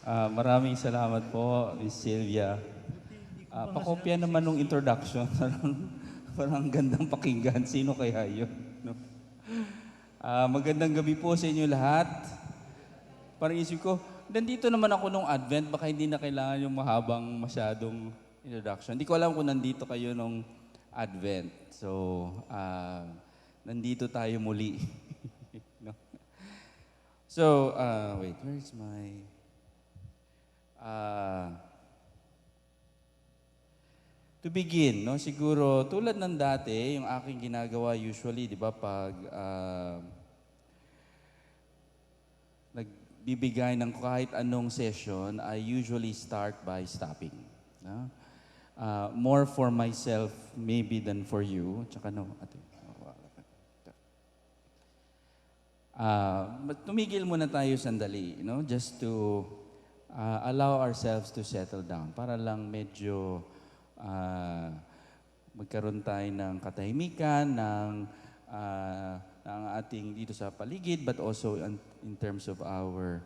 Maraming salamat po, Miss Sylvia. Pakopya naman nung introduction. Parang gandang pakinggan. Sino kaya yun? No? Magandang gabi po sa inyo lahat. Parang isip ko, nandito naman ako nung Advent, baka hindi na kailangan yung mahabang masyadong introduction. Hindi ko alam kung nandito kayo nung Advent. So, nandito tayo muli. No? So, wait, where's my... To begin, no, siguro tulad ng dati, yung aking ginagawa usually, di ba, pag nagbibigay ng kahit anong session, I usually start by stopping. No? More for myself maybe than for you. Tsaka no, ate. Tumigil muna tayo sandali, no? Just to allow ourselves to settle down para lang medyo magkaroon tayo ng katahimikan ng ating dito sa paligid, but also in terms of our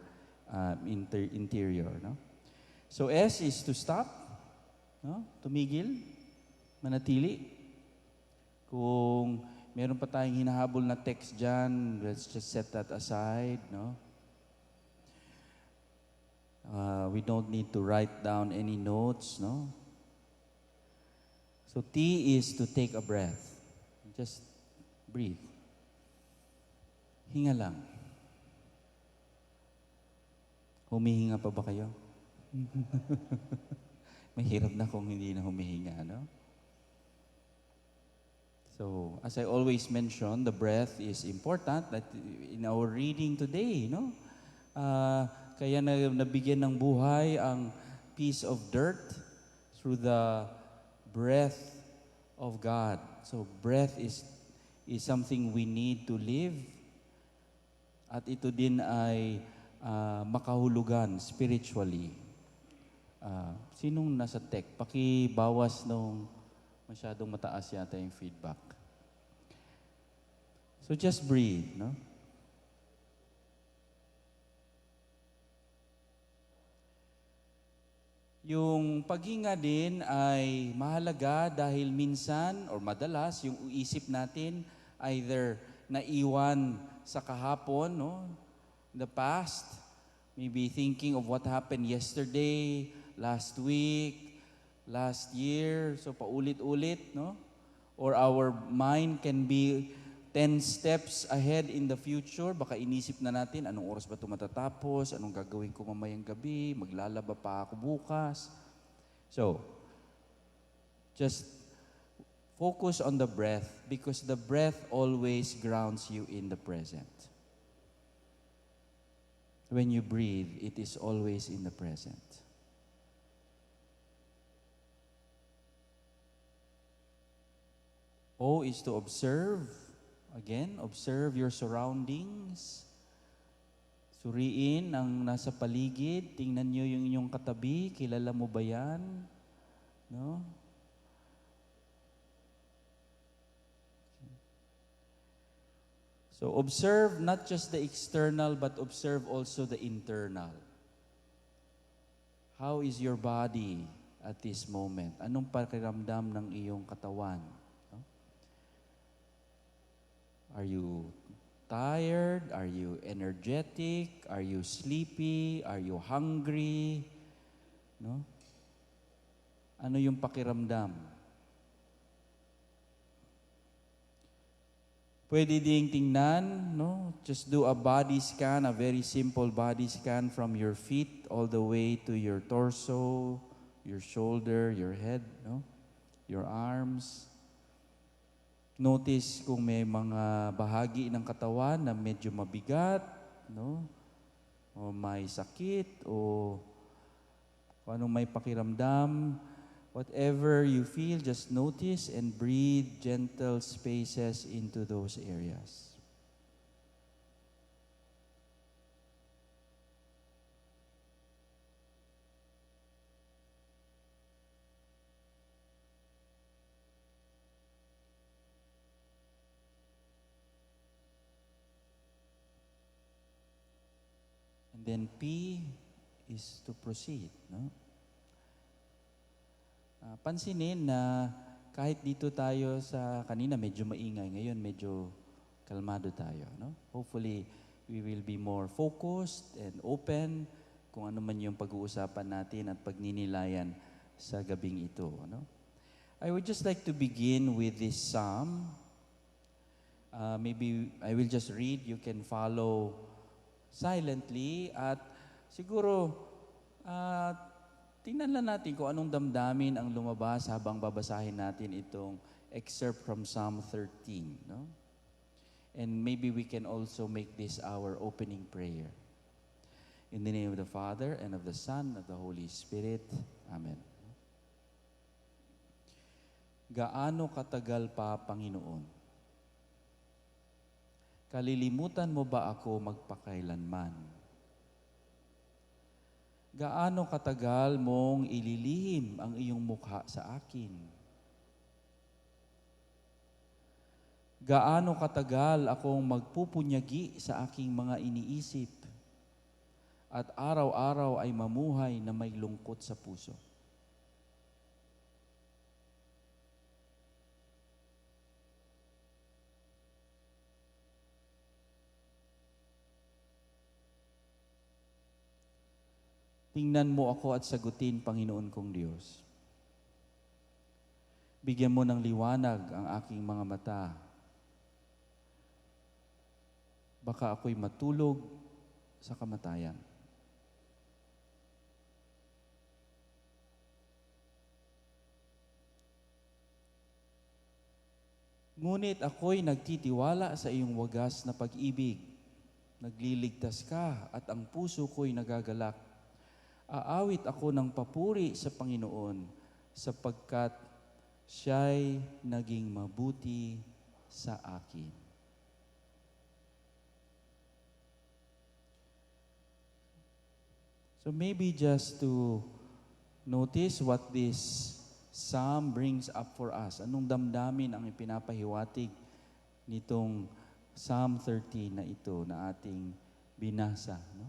interior. No? So S is to stop, no? Tumigil, manatili. Kung meron pa tayong hinahabol na text dyan, let's just set that aside. No? We don't need to write down any notes. No? So T is to take a breath. Just breathe. Hinga lang. Humihinga pa ba kayo? Mahirap na kung hindi na humihinga, no? So, as I always mention, the breath is important. That in our reading today, no? Kaya nabigyan ng buhay ang piece of dirt through the breath of God. So breath is something we need to live. At ito din ay makahulugan spiritually. Sinong nasa tech? Pakibawas nung masyadong mataas yata yung feedback. So just breathe, no? Yung paghinga din ay mahalaga dahil minsan or madalas yung isip natin either naiwan sa kahapon, no? The past, maybe thinking of what happened yesterday, last week, last year, so paulit-ulit, no? Or our mind can be 10 steps ahead in the future. Baka inisip na natin, anong oras ba ito matatapos? Anong gagawin ko mamayang gabi? Maglalaba pa ako bukas? So, just focus on the breath because the breath always grounds you in the present. When you breathe, it is always in the present. O is to observe. Again, observe your surroundings. Suriin ang nasa paligid. Tingnan nyo yung inyong katabi. Kilala mo ba yan? No? So, observe not just the external, but observe also the internal. How is your body at this moment? Anong pakiramdam ng iyong katawan? Are you tired? Are you energetic? Are you sleepy? Are you hungry? No? Ano yung pakiramdam? Pwede ding tingnan, no? Just do a body scan, a very simple body scan from your feet all the way to your torso, your shoulder, your head, no? Your arms. Notice kung may mga bahagi ng katawan na medyo mabigat, no? O may sakit, o kung anong may pakiramdam. Whatever you feel, just notice and breathe gentle spaces into those areas. And then P is to proceed, no? Pansinin na kahit dito tayo sa kanina medyo maingay, ngayon medyo kalmado tayo, no? Hopefully, we will be more focused and open kung ano man yung pag-uusapan natin at pagninilayan sa gabing ito, no? I would just like to begin with this psalm. Maybe I will just read, you can follow silently at siguro tingnan lang natin kung anong damdamin ang lumabas habang babasahin natin itong excerpt from Psalm 13. No? And maybe we can also make this our opening prayer. In the name of the Father, and of the Son, and of the Holy Spirit. Amen. Gaano katagal pa, Panginoon? Kalilimutan mo ba ako magpakailanman? Gaano katagal mong ililihim ang iyong mukha sa akin? Gaano katagal akong magpupunyagi sa aking mga iniisip at araw-araw ay mamuhay na may lungkot sa puso? Tingnan mo ako at sagutin, Panginoon kong Diyos. Bigyan mo ng liwanag ang aking mga mata. Baka ako'y matulog sa kamatayan. Ngunit ako'y nagtitiwala sa iyong wagas na pag-ibig. Nagliligtas ka at ang puso ko'y nagagalak. Aawit ako ng papuri sa Panginoon sapagkat siya'y naging mabuti sa akin. So maybe just to notice what this psalm brings up for us. Anong damdamin ang ipinapahiwatig nitong Psalm 13 na ito na ating binasa, no?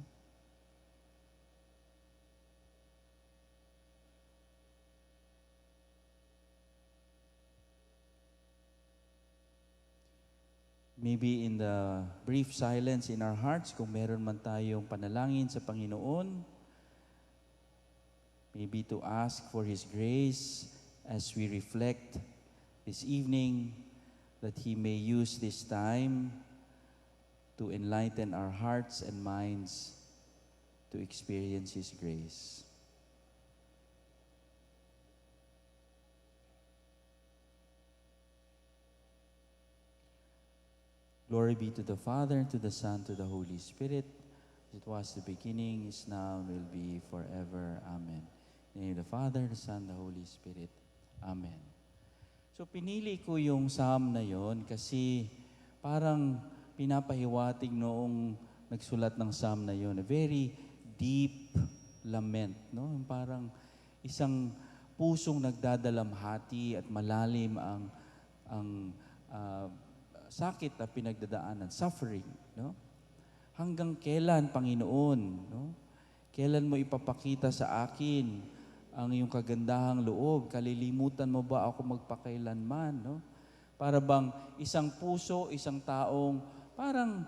Maybe in the brief silence in our hearts, kung meron man tayong panalangin sa Panginoon, maybe to ask for His grace as we reflect this evening, that He may use this time to enlighten our hearts and minds to experience His grace. Glory be to the Father, to the Son, to the Holy Spirit, as it was the beginning, is now, and will be forever. Amen. In the name of the Father, the Son, the Holy Spirit. Amen. So pinili ko yung psalm na yon kasi parang pinapahiwatig noong nagsulat ng psalm na yon. A very deep lament, no? Parang isang pusong nagdadalamhati at malalim ang sakit na pinagdadaanan, suffering, no? Hanggang kailan, Panginoon, no? Kailan mo ipapakita sa akin ang iyong kagandahang loob? Kalilimutan mo ba ako magpakailanman, no? Para bang isang puso, isang taong parang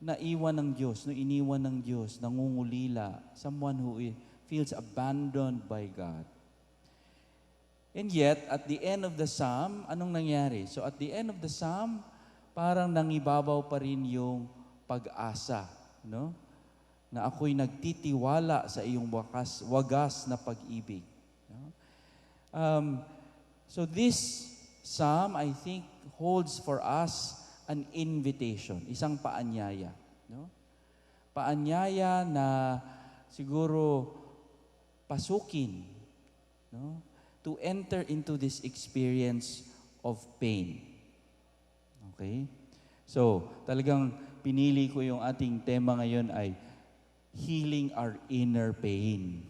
naiwan ng Diyos, no? Iniwan ng Diyos, nangungulila, someone who feels abandoned by God. And yet, at the end of the psalm, anong nangyari? So at the end of the psalm, parang nangibabaw pa rin yung pag-asa, no? Na ako'y nagtitiwala sa iyong wagas na pag-ibig. No? So this psalm, I think, holds for us an invitation, isang paanyaya. No? Paanyaya na siguro pasukin, no? To enter into this experience of pain. Okay? So, talagang pinili ko yung ating tema ngayon ay healing our inner pain.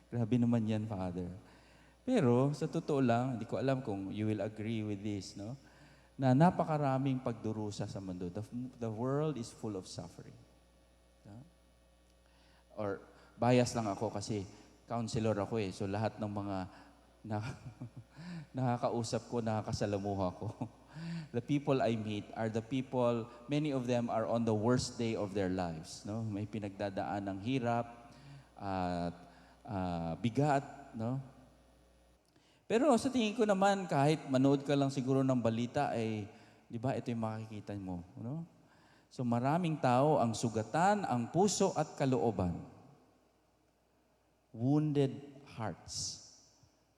Grabe naman yan, Father. Pero, sa totoo lang, hindi ko alam kung you will agree with this, no? Na napakaraming pagdurusa sa mundo. The world is full of suffering. No? or bias lang ako kasi counselor ako eh. So lahat ng mga na, nakakausap ko, nakakasalamuha ko. The people I meet are the people, many of them are on the worst day of their lives. No? May pinagdadaan ng hirap at bigat. No? Pero sa tingin ko naman, kahit manood ka lang siguro ng balita, ay, di ba, ito yung makikita mo. No? So maraming tao ang sugatan, ang puso at kalooban. Wounded hearts.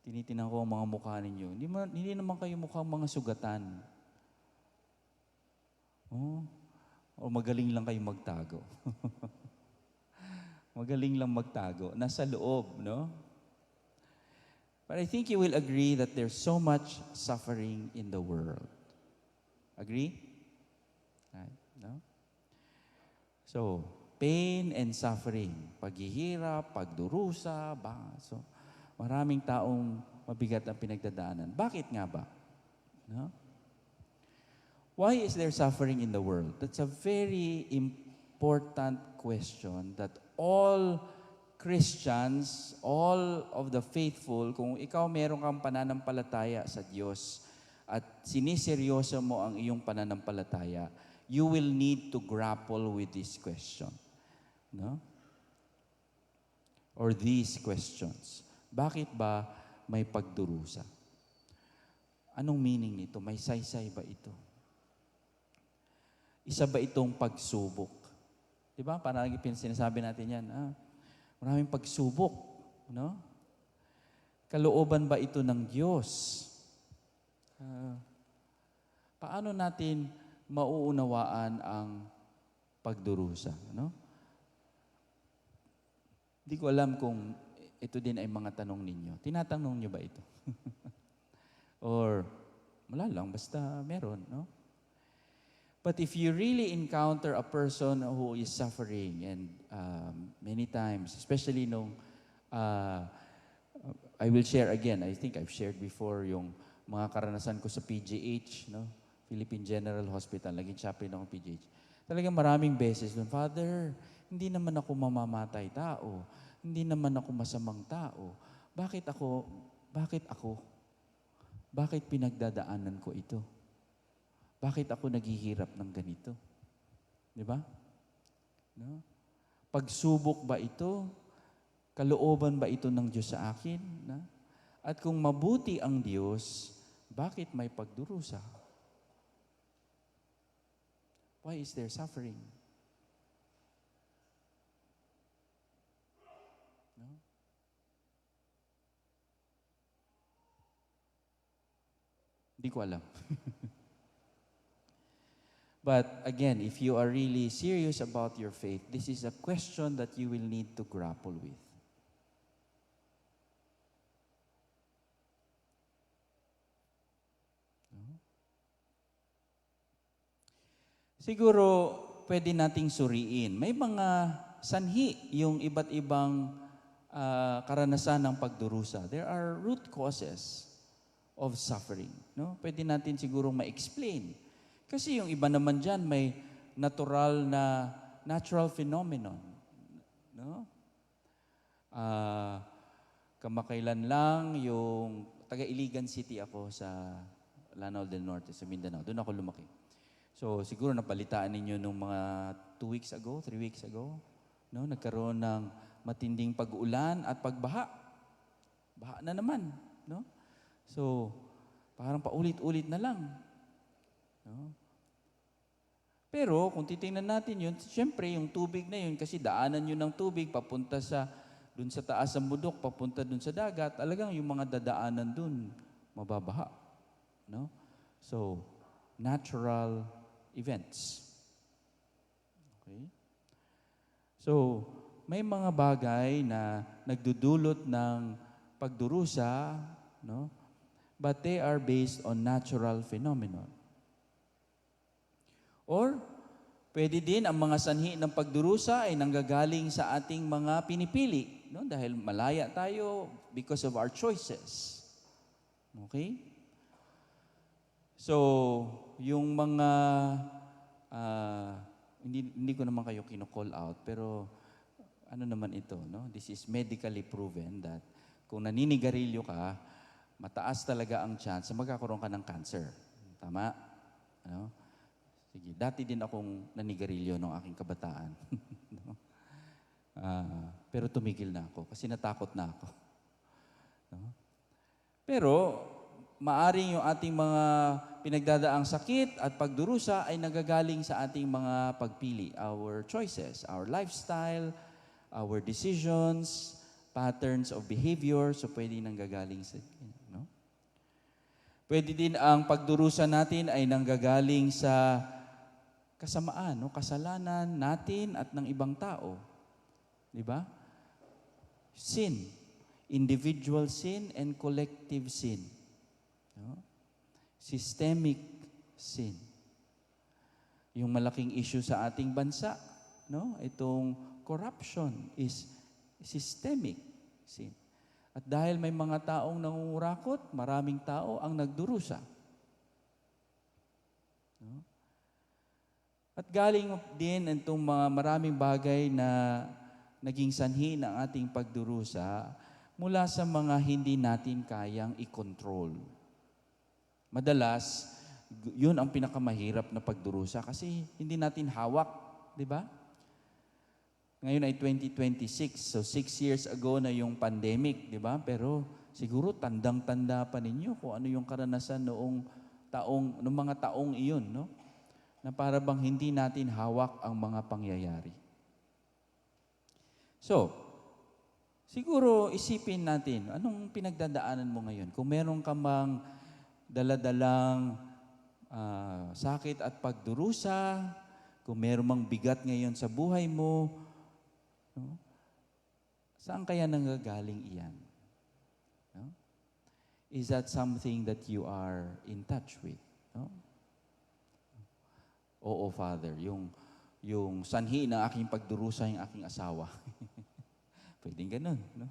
Tinitingnan ko ang mga mukha ninyo. Hindi naman kayo mukhang mga sugatan. Oh, o magaling lang kayo magtago. Magaling lang magtago. Nasa loob, no? But I think you will agree that there's so much suffering in the world. Agree? Right? No? So, pain and suffering. Paghihirap, pagdurusa, so, maraming taong mabigat ang pinagdadaanan. Bakit nga ba? No? Why is there suffering in the world? That's a very important question that all Christians, all of the faithful, kung ikaw meron kang pananampalataya sa Diyos at siniseryoso mo ang iyong pananampalataya, you will need to grapple with this question. No? Or these questions. Bakit ba may pagdurusa? Anong meaning nito? May saysay ba ito? Isa ba itong pagsubok? Di ba? Parang sinasabi natin yan, maraming pagsubok. No? Kalooban ba ito ng Diyos? Paano natin mauunawaan ang pagdurusa? No? Hindi ko alam kung ito din ay mga tanong ninyo. Tinatanong niyo ba ito? Or, wala lang, basta meron, no? But if you really encounter a person who is suffering, and many times, especially nung, I will share again, I think I've shared before yung mga karanasan ko sa PGH, no? Philippine General Hospital, naging chaplain ako PGH. Talagang maraming beses doon, Father, hindi naman ako mamamatay tao. Hindi naman ako masamang tao. Bakit ako? Bakit pinagdadaanan ko ito? Bakit ako naghihirap ng ganito? Di ba? No? Pagsubok ba ito? Kalooban ba ito ng Diyos sa akin? Na? At kung mabuti ang Diyos, bakit may pagdurusa? Why is there suffering? No? Hindi ko alam. But again, if you are really serious about your faith, this is a question that you will need to grapple with. No? Siguro, pwede nating suriin. May mga sanhi yung iba't ibang karanasan ng pagdurusa. There are root causes of suffering. No? Pwede natin siguro ma-explain. Kasi yung iba naman dyan, may natural phenomenon. No? Kamakailan lang yung taga-Iligan City ako sa Lanao del Norte, sa Mindanao. Doon ako lumaki. So siguro napalitaan ninyo nung mga 3 weeks ago, no? Nagkaroon ng matinding pag-ulan at pagbaha. Baha na naman. No? So parang paulit-ulit na lang. No? Pero kung titingnan natin yun, siyempre yung tubig na yun, kasi daanan yun ng tubig papunta dun sa taas ng bundok, papunta dun sa dagat, talagang yung mga dadaanan dun, mababaha. No? So, natural events. Okay? So, may mga bagay na nagdudulot ng pagdurusa, no? But they are based on natural phenomenon. Or, pwede din ang mga sanhi ng pagdurusa ay nanggagaling sa ating mga pinipili. No? Dahil malaya tayo because of our choices. Okay? So, yung mga, hindi ko naman kayo kino-call out, pero ano naman ito, no? This is medically proven that kung naninigarilyo ka, mataas talaga ang chance na magkakaroon ka ng cancer. Tama? Ano? Sige, dati din akong nanigarilyo nung aking kabataan. No? Pero tumigil na ako kasi natakot na ako. No? Pero maaring yung ating mga pinagdadaang sakit at pagdurusa ay nagagaling sa ating mga pagpili, our choices, our lifestyle, our decisions, patterns of behavior. So pwede nanggagaling sa, no? Pwede din ang pagdurusa natin ay nanggagaling sa kasamaan, no? Kasalanan natin at ng ibang tao. Di ba? Sin. Individual sin and collective sin. No? Systemic sin. Yung malaking issue sa ating bansa, no? Itong corruption is systemic sin. At dahil may mga taong nangungurakot, maraming tao ang nagdurusa. No? At galing din itong mga maraming bagay na naging sanhi ng ating pagdurusa mula sa mga hindi natin kayang i-control. Madalas, yun ang pinakamahirap na pagdurusa kasi hindi natin hawak, di ba? Ngayon ay 2026, so 6 years ago na yung pandemic, di ba? Pero siguro tandang-tanda pa ninyo kung ano yung karanasan noong mga taong iyon, no? Na para bang hindi natin hawak ang mga pangyayari. So, siguro isipin natin, anong pinagdadaanan mo ngayon? Kung meron ka mang daladalang sakit at pagdurusa, kung meron mang bigat ngayon sa buhay mo, no? Saan kaya nanggagaling iyan? No? Is that something that you are in touch with? No? Oo, Father, yung sanhi ng aking pagdurusa yung aking asawa. Pwedeng ganun, no?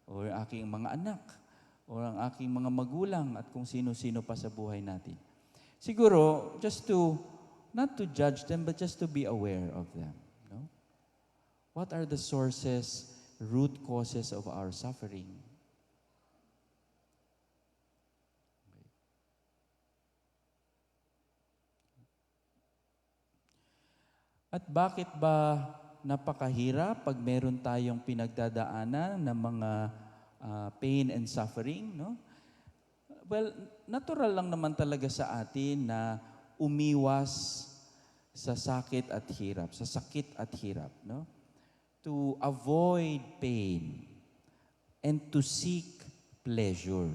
O yung aking mga anak, o ang aking mga magulang, at kung sino-sino pa sa buhay natin. Siguro, not to judge them, but just to be aware of them. No? What are the sources, root causes of our suffering? At bakit ba napakahirap pag meron tayong pinagdadaanan ng mga pain and suffering, no? Well, natural lang naman talaga sa atin na umiwas sa sakit at hirap, no? To avoid pain and to seek pleasure.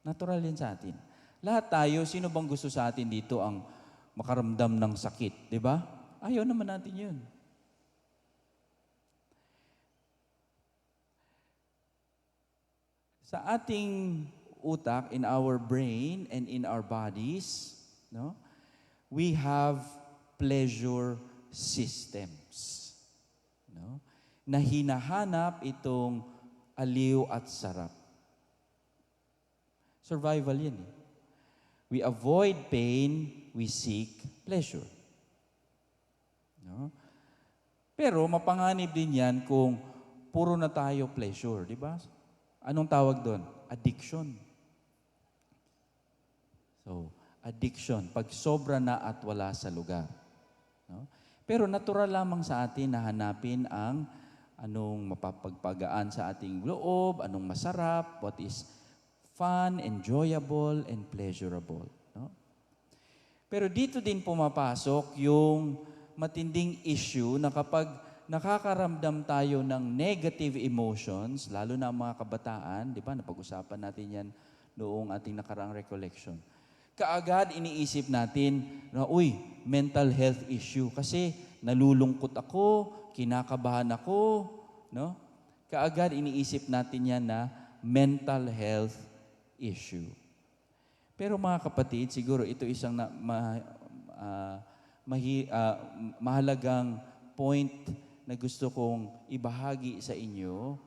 Natural yan sa atin. Lahat tayo, sino bang gusto sa atin dito ang makaramdam ng sakit, di ba? Ayaw naman natin yun. Sa ating utak, in our brain and in our bodies, no, we have pleasure systems, no, na hinahanap itong aliw at sarap. Survival yan. We avoid pain, we seek pleasure. No? Pero mapanganib din yan kung puro na tayo pleasure, di ba? Anong tawag doon? Addiction. So, addiction, pag sobra na at wala sa lugar. No? Pero natural lamang sa atin na hanapin ang anong mapapagpagaan sa ating loob, anong masarap, what is fun, enjoyable, and pleasurable. No? Pero dito din pumapasok yung matinding issue na kapag nakakaramdam tayo ng negative emotions, lalo na ang mga kabataan, di ba, napag-usapan natin yan noong ating nakaraang recollection. Kaagad iniisip natin na, mental health issue kasi nalulungkot ako, kinakabahan ako, no? Kaagad iniisip natin yan na mental health issue. Pero mga kapatid, siguro ito isang mahalagang point na gusto kong ibahagi sa inyo,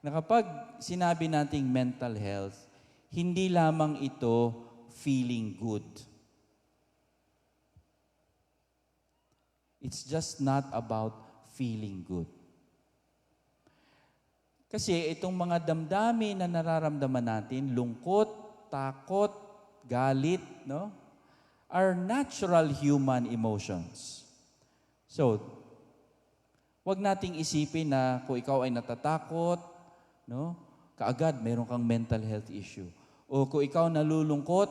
na kapag sinabi nating mental health, hindi lamang ito feeling good. It's just not about feeling good. Kasi itong mga damdamin na nararamdaman natin, lungkot, takot, galit, no, are natural human emotions. So, wag nating isipin na kung ikaw ay natatakot, no, kaagad mayroon kang mental health issue. O kung ikaw nalulungkot,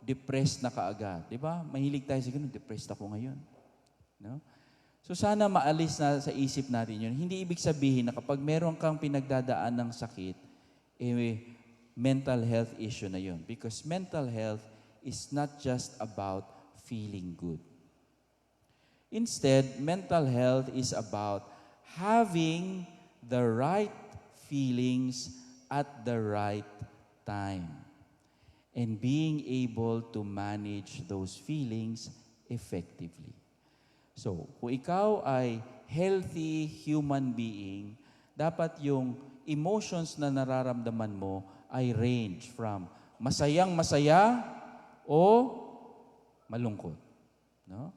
depressed na kaagad. Di ba? Mahilig tayo sa ganun, depressed ako ngayon. No? So sana maalis na sa isip natin yun. Hindi ibig sabihin na kapag meron kang pinagdadaan ng sakit, mental health issue na yun. Because mental health is not just about feeling good. Instead, mental health is about having the right feelings at the right time and being able to manage those feelings effectively. So, kung ikaw ay healthy human being, dapat yung emotions na nararamdaman mo ay range from masayang-masaya o malungkot. No?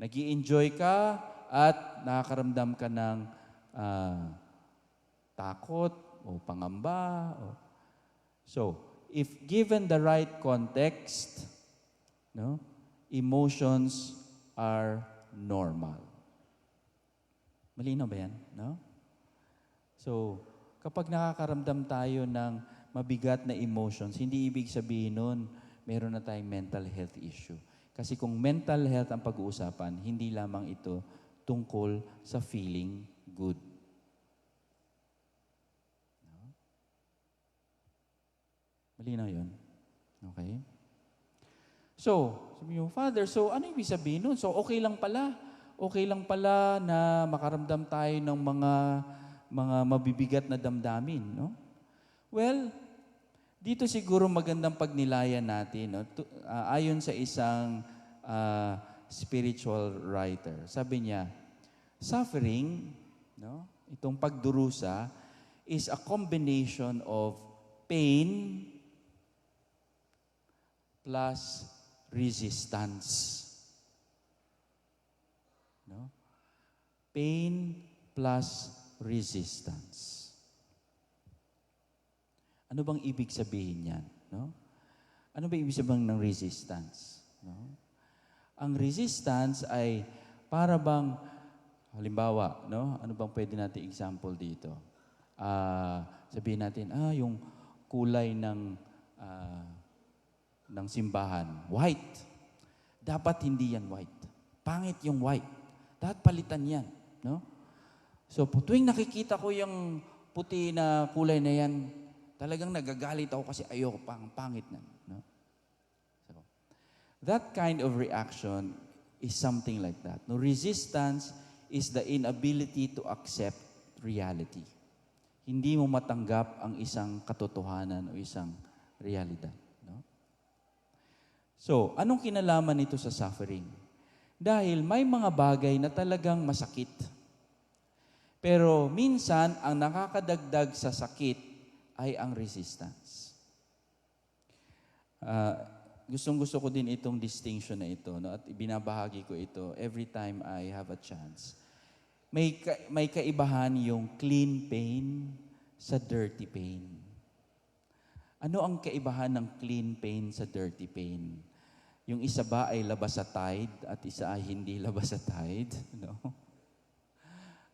Nag-i-enjoy ka at nakakaramdam ka ng takot o pangamba. So, if given the right context, no, emotions are normal. Malinaw ba yan? No? So, kapag nakakaramdam tayo ng mabigat na emotions, hindi ibig sabihin nun, meron na tayong mental health issue. Kasi kung mental health ang pag-uusapan, hindi lamang ito tungkol sa feeling good. No? Malinaw yun? Okay? So, sabi mo, Father, so ano ibig sabihin nun? So, okay lang pala. Okay lang pala na makaramdam tayo ng mga mabibigat na damdamin, no? Well, dito siguro magandang pagnilayan natin, no? Ayon sa isang spiritual writer. Sabi niya, suffering, no? Itong pagdurusa is a combination of pain plus resistance. No? Pain plus resistance. Ano bang ibig sabihin yan? No? Ano ba ibig sabihin ng resistance? No? Ang resistance ay para bang, halimbawa, no? Ano bang pwede natin example dito? Sabihin natin, yung kulay ng simbahan, white. Dapat hindi yan white. Pangit yung white. Dapat palitan yan. No? So, tuwing nakikita ko yung puti na kulay na yan, talagang nagagalit ako kasi ayoko pangit na. No? So, that kind of reaction is something like that. No, resistance is the inability to accept reality. Hindi mo matanggap ang isang katotohanan o isang realidad. So, anong kinalaman nito sa suffering? Dahil may mga bagay na talagang masakit. Pero minsan, ang nakakadagdag sa sakit ay ang resistance. Gustong-gusto ko din itong distinction na ito, no? At ibinabahagi ko ito every time I have a chance. May kaibahan yung clean pain sa dirty pain. Ano ang kaibahan ng clean pain sa dirty pain? Yung isa ba ay labas sa tide at isa ay hindi labas sa tide? No?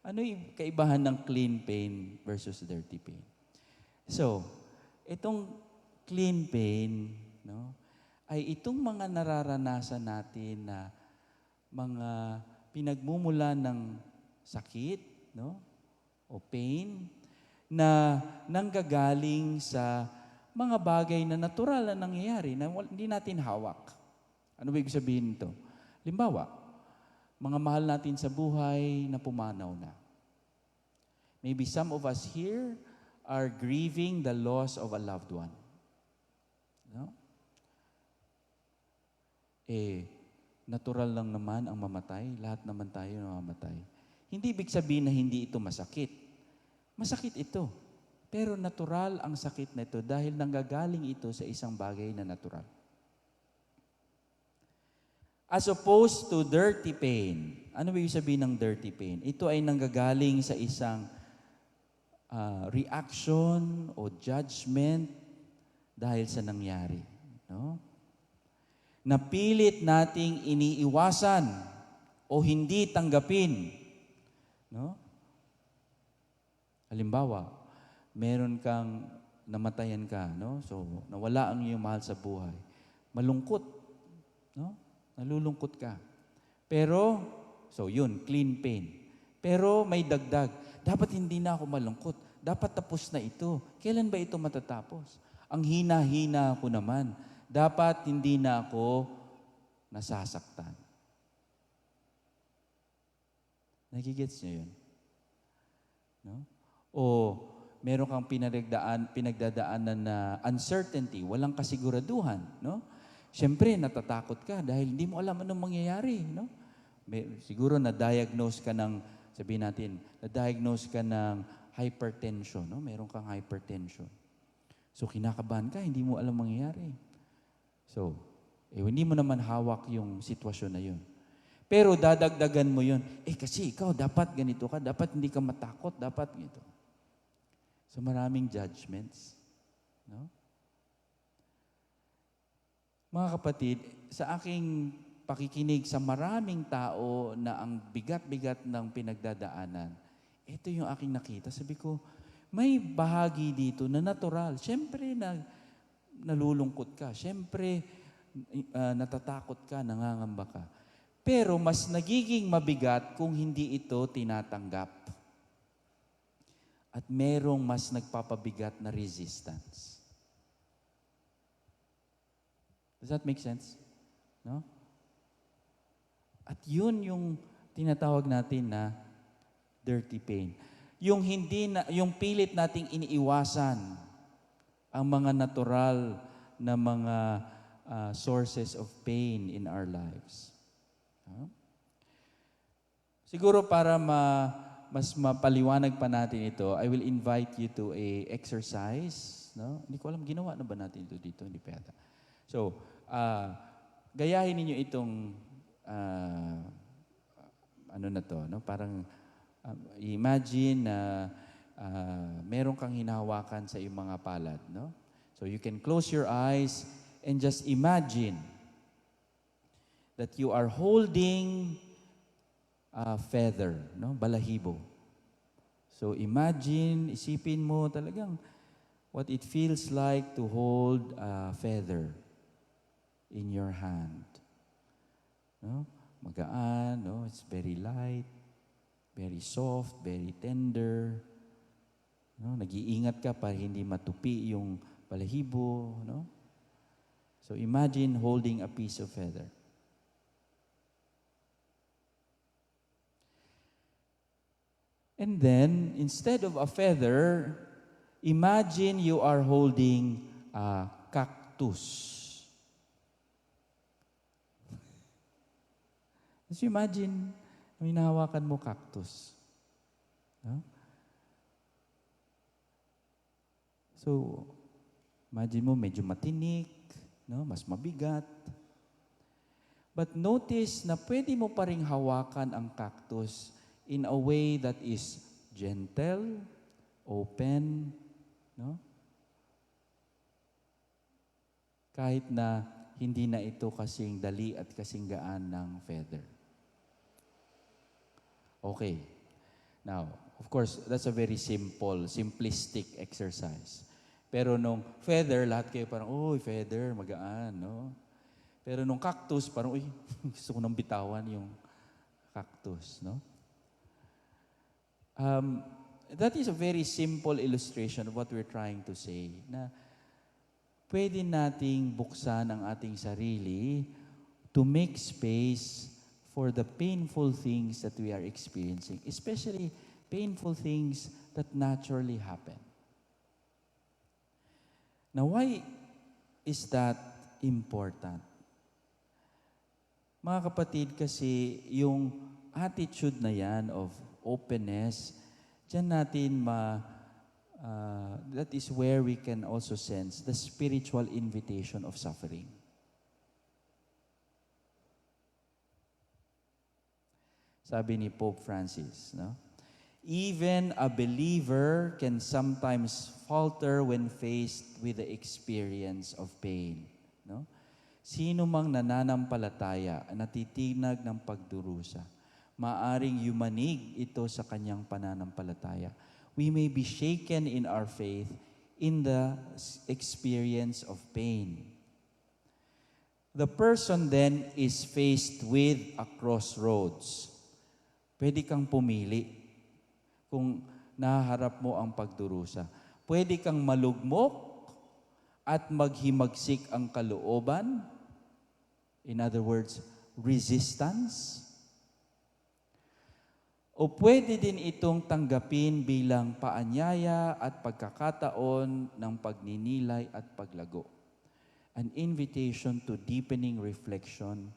Ano yung kaibahan ng clean pain versus dirty pain? So, itong clean pain, no, ay itong mga nararanasan natin na mga pinagmumula ng sakit, no, o pain, na nanggagaling sa mga bagay na natural na nangyayari na hindi natin hawak. Ano ba ibig sabihin nito? Limbawa, mga mahal natin sa buhay na pumanaw na. Maybe some of us here are grieving the loss of a loved one. No? Natural lang naman ang mamatay. Lahat naman tayo namamatay. Hindi ibig sabihin na hindi ito masakit. Masakit ito. Pero natural ang sakit na ito dahil nanggagaling ito sa isang bagay na natural. As opposed to dirty pain. Ano ba yung sabihin ng dirty pain? Ito ay nanggagaling sa isang reaction o judgment dahil sa nangyari. No? Napilit nating iniiwasan o hindi tanggapin. No? Halimbawa, meron kang namatayan ka, no? So, nawala ang iyong mahal sa buhay. Malungkot, no? Nalulungkot ka. Pero, so yun, clean pain. Pero may dagdag. Dapat hindi na ako malungkot. Dapat tapos na ito. Kailan ba ito matatapos? Ang hina-hina ko naman. Dapat hindi na ako nasasaktan. Nagigets niyo yun? No? O meron kang pinagdadaanan na uncertainty, walang kasiguraduhan, no? Siyempre, natatakot ka dahil hindi mo alam anong mangyayari, no? Siguro na-diagnose ka ng, sabihin natin, na-diagnose ka ng hypertension, no? Meron kang hypertension. So, kinakabahan ka, hindi mo alam mangyayari. So, hindi mo naman hawak yung sitwasyon na yun. Pero dadagdagan mo yun, kasi ikaw, dapat ganito ka, dapat hindi ka matakot, dapat ganito. So, maraming judgments. No? Mga kapatid, sa aking pakikinig sa maraming tao na ang bigat-bigat ng pinagdadaanan, ito yung aking nakita. Sabi ko, may bahagi dito na natural. Siyempre, nalulungkot ka. Siyempre, natatakot ka, nangangamba ka. Pero mas nagiging mabigat kung hindi ito tinatanggap. At merong mas nagpapabigat na resistance. Does that make sense? No? At yun yung tinatawag natin na dirty pain. Yung pilit nating iniiwasan ang mga natural na mga sources of pain in our lives. No? Siguro para mas mapaliwanag pa natin ito, I will invite you to a exercise. No? Hindi ko alam, ginawa na ba natin ito dito? Hindi pa yata. So, gayahin ninyo itong, ano na to, no? Parang, imagine na meron kang hinahawakan sa iyong mga palad. No? So, you can close your eyes and just imagine that you are holding a feather, no? Balahibo. So, isipin mo talagang what it feels like to hold a feather in your hand. No? Magaan, no? It's very light, very soft, very tender. No? Nag-iingat ka para hindi matupi yung balahibo, no? So imagine holding a piece of feather. And then, instead of a feather, imagine you are holding a cactus. Just imagine, hinahawakan mo cactus. No? So, imagine mo medyo matinik, no? Mas mabigat. But notice na pwede mo pa ring hawakan ang cactus in a way that is gentle, open, no? Kahit na hindi na ito kasing dali at kasing gaan ng feather. Okay. Now, of course, that's a very simplistic exercise. Pero nung feather, lahat kayo parang, feather, magaan, no? Pero nung cactus, parang, gusto ko nang bitawan yung cactus, no? That is a very simple illustration of what we're trying to say, na pwede nating buksan ang ating sarili to make space for the painful things that we are experiencing, especially painful things that naturally happen. Now, why is that important? Mga kapatid, kasi yung attitude na yan of openness, dyan natin that is where we can also sense the spiritual invitation of suffering. Sabi ni Pope Francis, no? Even a believer can sometimes falter when faced with the experience of pain, no? Sino mang nananampalataya, natitinag ng pagdurusa, maaring yumanig ito sa kanyang pananampalataya. We may be shaken in our faith in the experience of pain. The person then is faced with a crossroads. Pwede kang pumili kung naharap mo ang pagdurusa. Pwede kang malugmok at maghimagsik ang kalooban. In other words, resistance. O pwede din itong tanggapin bilang paanyaya at pagkakataon ng pagninilay at paglago. An invitation to deepening reflection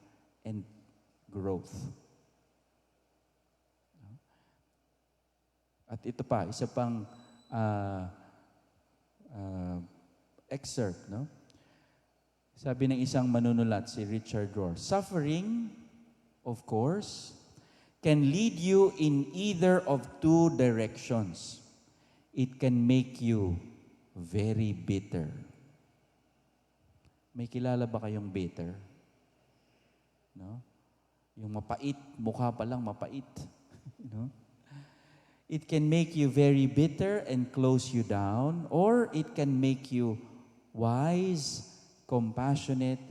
and growth. At ito pa, isa pang excerpt, no? Sabi ng isang manunulat, si Richard Rohr, suffering, of course, can lead you in either of two directions. It can make you very bitter. May kilala ba kayong bitter? No? Yung mapait, mukha pa lang mapait. No? It can make you very bitter and close you down, or it can make you wise, compassionate,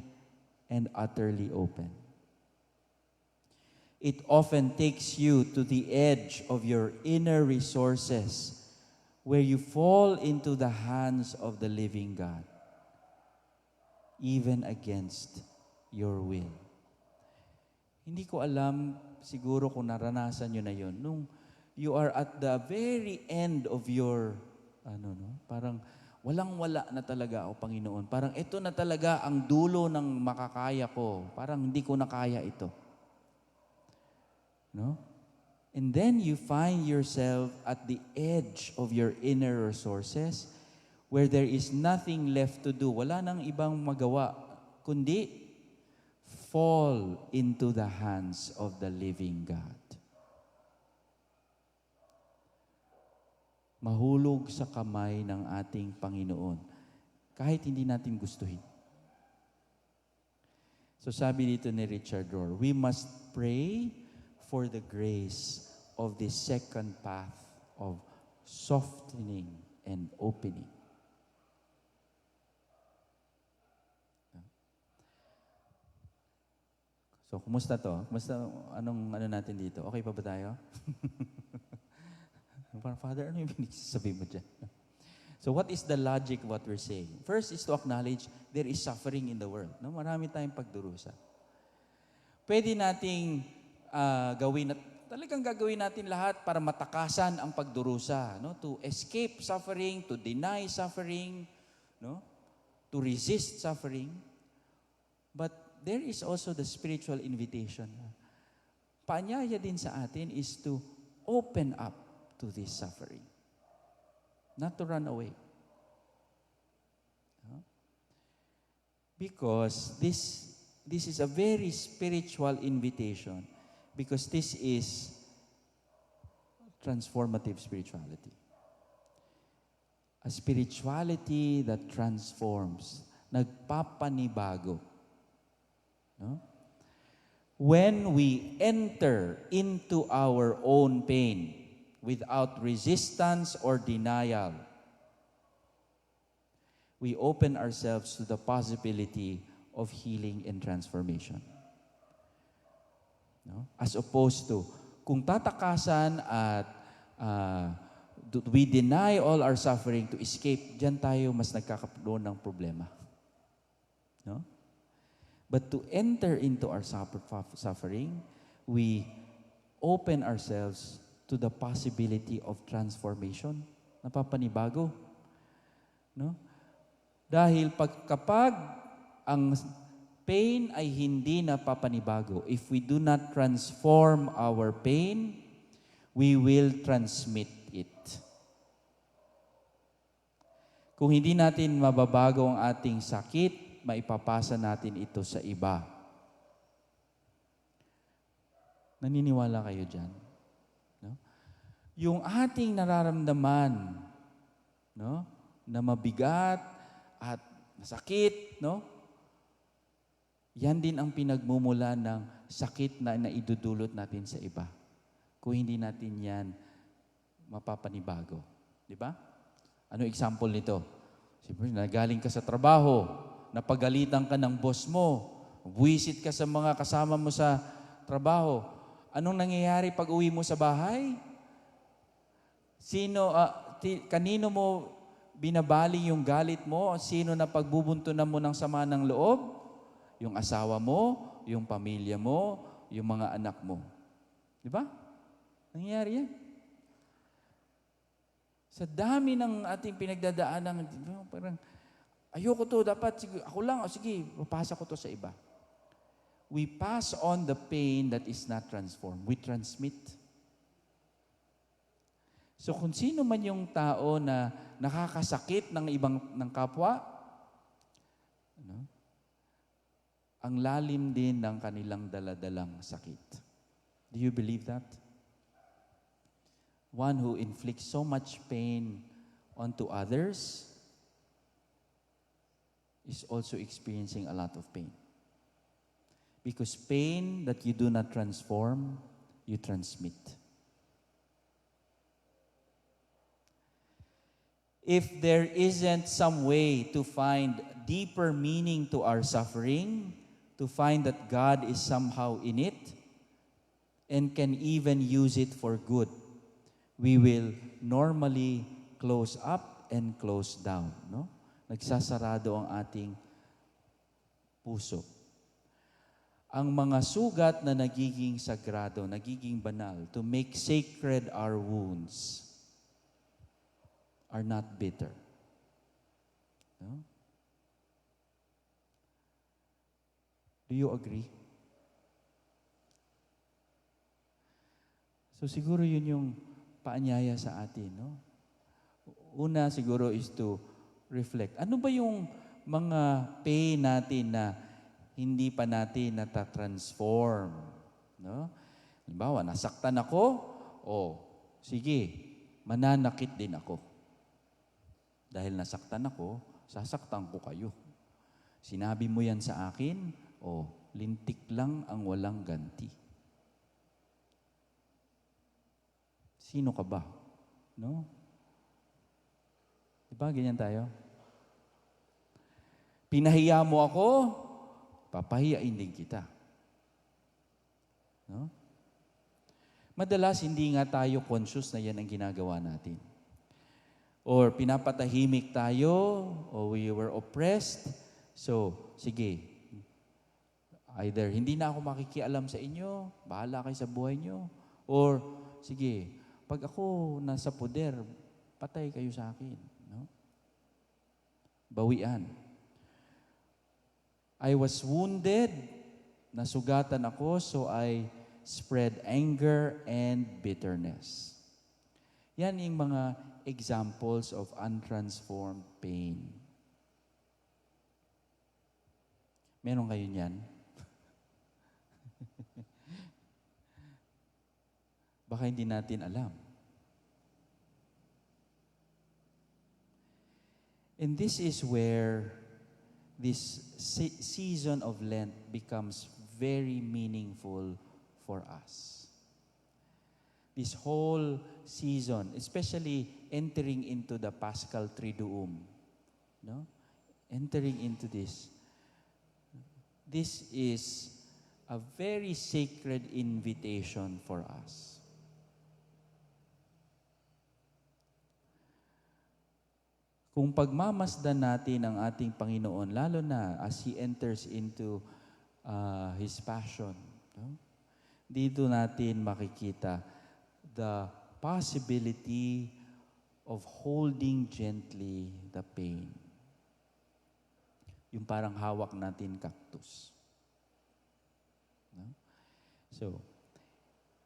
and utterly open. It often takes you to the edge of your inner resources where you fall into the hands of the living God, even against your will. Hindi ko alam, siguro kung naranasan nyo na yun, nung you are at the very end of your, parang walang-wala na talaga ako, Panginoon. Parang ito na talaga ang dulo ng makakaya ko. Parang hindi ko na kaya ito. No? And then you find yourself at the edge of your inner resources where there is nothing left to do. Wala nang ibang magawa, kundi fall into the hands of the living God. Mahulog sa kamay ng ating Panginoon kahit hindi natin gustuhin. So sabi dito ni Richard Rohr, we must pray for the grace of this second path of softening and opening. So, kumusta to? Kumusta, anong natin dito? Okay pa ba tayo? Parang, Father, ano yung pinagsasabi mo dyan? So, what is the logic of what we're saying? First is to acknowledge there is suffering in the world. No? Marami tayong pagdurusa. Pwede nating talagang gagawin natin lahat para matakasan ang pagdurusa, no? To escape suffering, to deny suffering, no? To resist suffering. But there is also the spiritual invitation. Paanyaya din sa atin is to open up to this suffering. Not to run away. No? Because this is a very spiritual invitation. Because this is transformative spirituality. A spirituality that transforms, nagpapanibago. No? When we enter into our own pain without resistance or denial, we open ourselves to the possibility of healing and transformation. No? As opposed to, kung tatakasan at we deny all our suffering to escape, diyan tayo mas nagkakaroon ng problema. No? But to enter into our suffering, we open ourselves to the possibility of transformation. Napapanibago. No? Dahil kapag ang pain ay hindi napapanibago, if we do not transform our pain, we will transmit it. Kung hindi natin mababago ang ating sakit, maipapasa natin ito sa iba. Naniniwala kayo dyan? No? Yung ating nararamdaman, no, na mabigat at masakit, no? Yan din ang pinagmumula ng sakit na naidudulot natin sa iba. Kung hindi natin yan mapapanibago. Di ba? Ano example nito? Siyempre, nagaling ka sa trabaho, napagalitan ka ng boss mo, buwisit ka sa mga kasama mo sa trabaho. Anong nangyayari pag uwi mo sa bahay? Kanino mo binabaling yung galit mo? Sino na pagbubuntunan mo ng sama ng loob? Yung asawa mo, yung pamilya mo, yung mga anak mo. Di ba? Nangyayari yan. Sa dami ng ating pinagdadaanan, parang, ayoko to, dapat, ako lang, sige, papasa ko to sa iba. We pass on the pain that is not transformed. We transmit. So kung sino man yung tao na nakakasakit ng kapwa, ang lalim din ng kanilang daladalang sakit. Do you believe that? One who inflicts so much pain onto others is also experiencing a lot of pain. Because pain that you do not transform, you transmit. If there isn't some way to find deeper meaning to our suffering, to find that God is somehow in it and can even use it for good, we will normally close up and close down. No? Nagsasarado ang ating puso. Ang mga sugat na nagiging sagrado, nagiging banal, to make sacred our wounds, are not bitter. No? Do you agree? So siguro yun yung paanyaya sa atin, no? Una siguro is to reflect. Ano ba yung mga pain natin na hindi pa natin natatransform? No? Halimbawa, nasaktan ako, sige, mananakit din ako. Dahil nasaktan ako, sasaktan ko kayo. Sinabi mo yan sa akin, lintik lang ang walang ganti. Sino ka ba? No? Diba, ganyan tayo? Pinahiya mo ako, papahiyain din kita. No? Madalas, hindi nga tayo conscious na yan ang ginagawa natin. Or pinapatahimik tayo, or we were oppressed. So, sige, either hindi na ako makikialam sa inyo, bahala kayo sa buhay nyo. Or, sige, pag ako nasa poder, patay kayo sa akin. No? Bawian. I was wounded, nasugatan ako, so I spread anger and bitterness. Yan yung mga examples of untransformed pain. Meron kayo niyan? Baka hindi natin alam. And this is where this season of Lent becomes very meaningful for us. This whole season, especially entering into the Paschal Triduum, no? Entering into this is a very sacred invitation for us. Kung pagmamasdan natin ang ating Panginoon, lalo na as He enters into His passion, no? Dito natin makikita the possibility of holding gently the pain. Yung parang hawak natin cactus. No? So,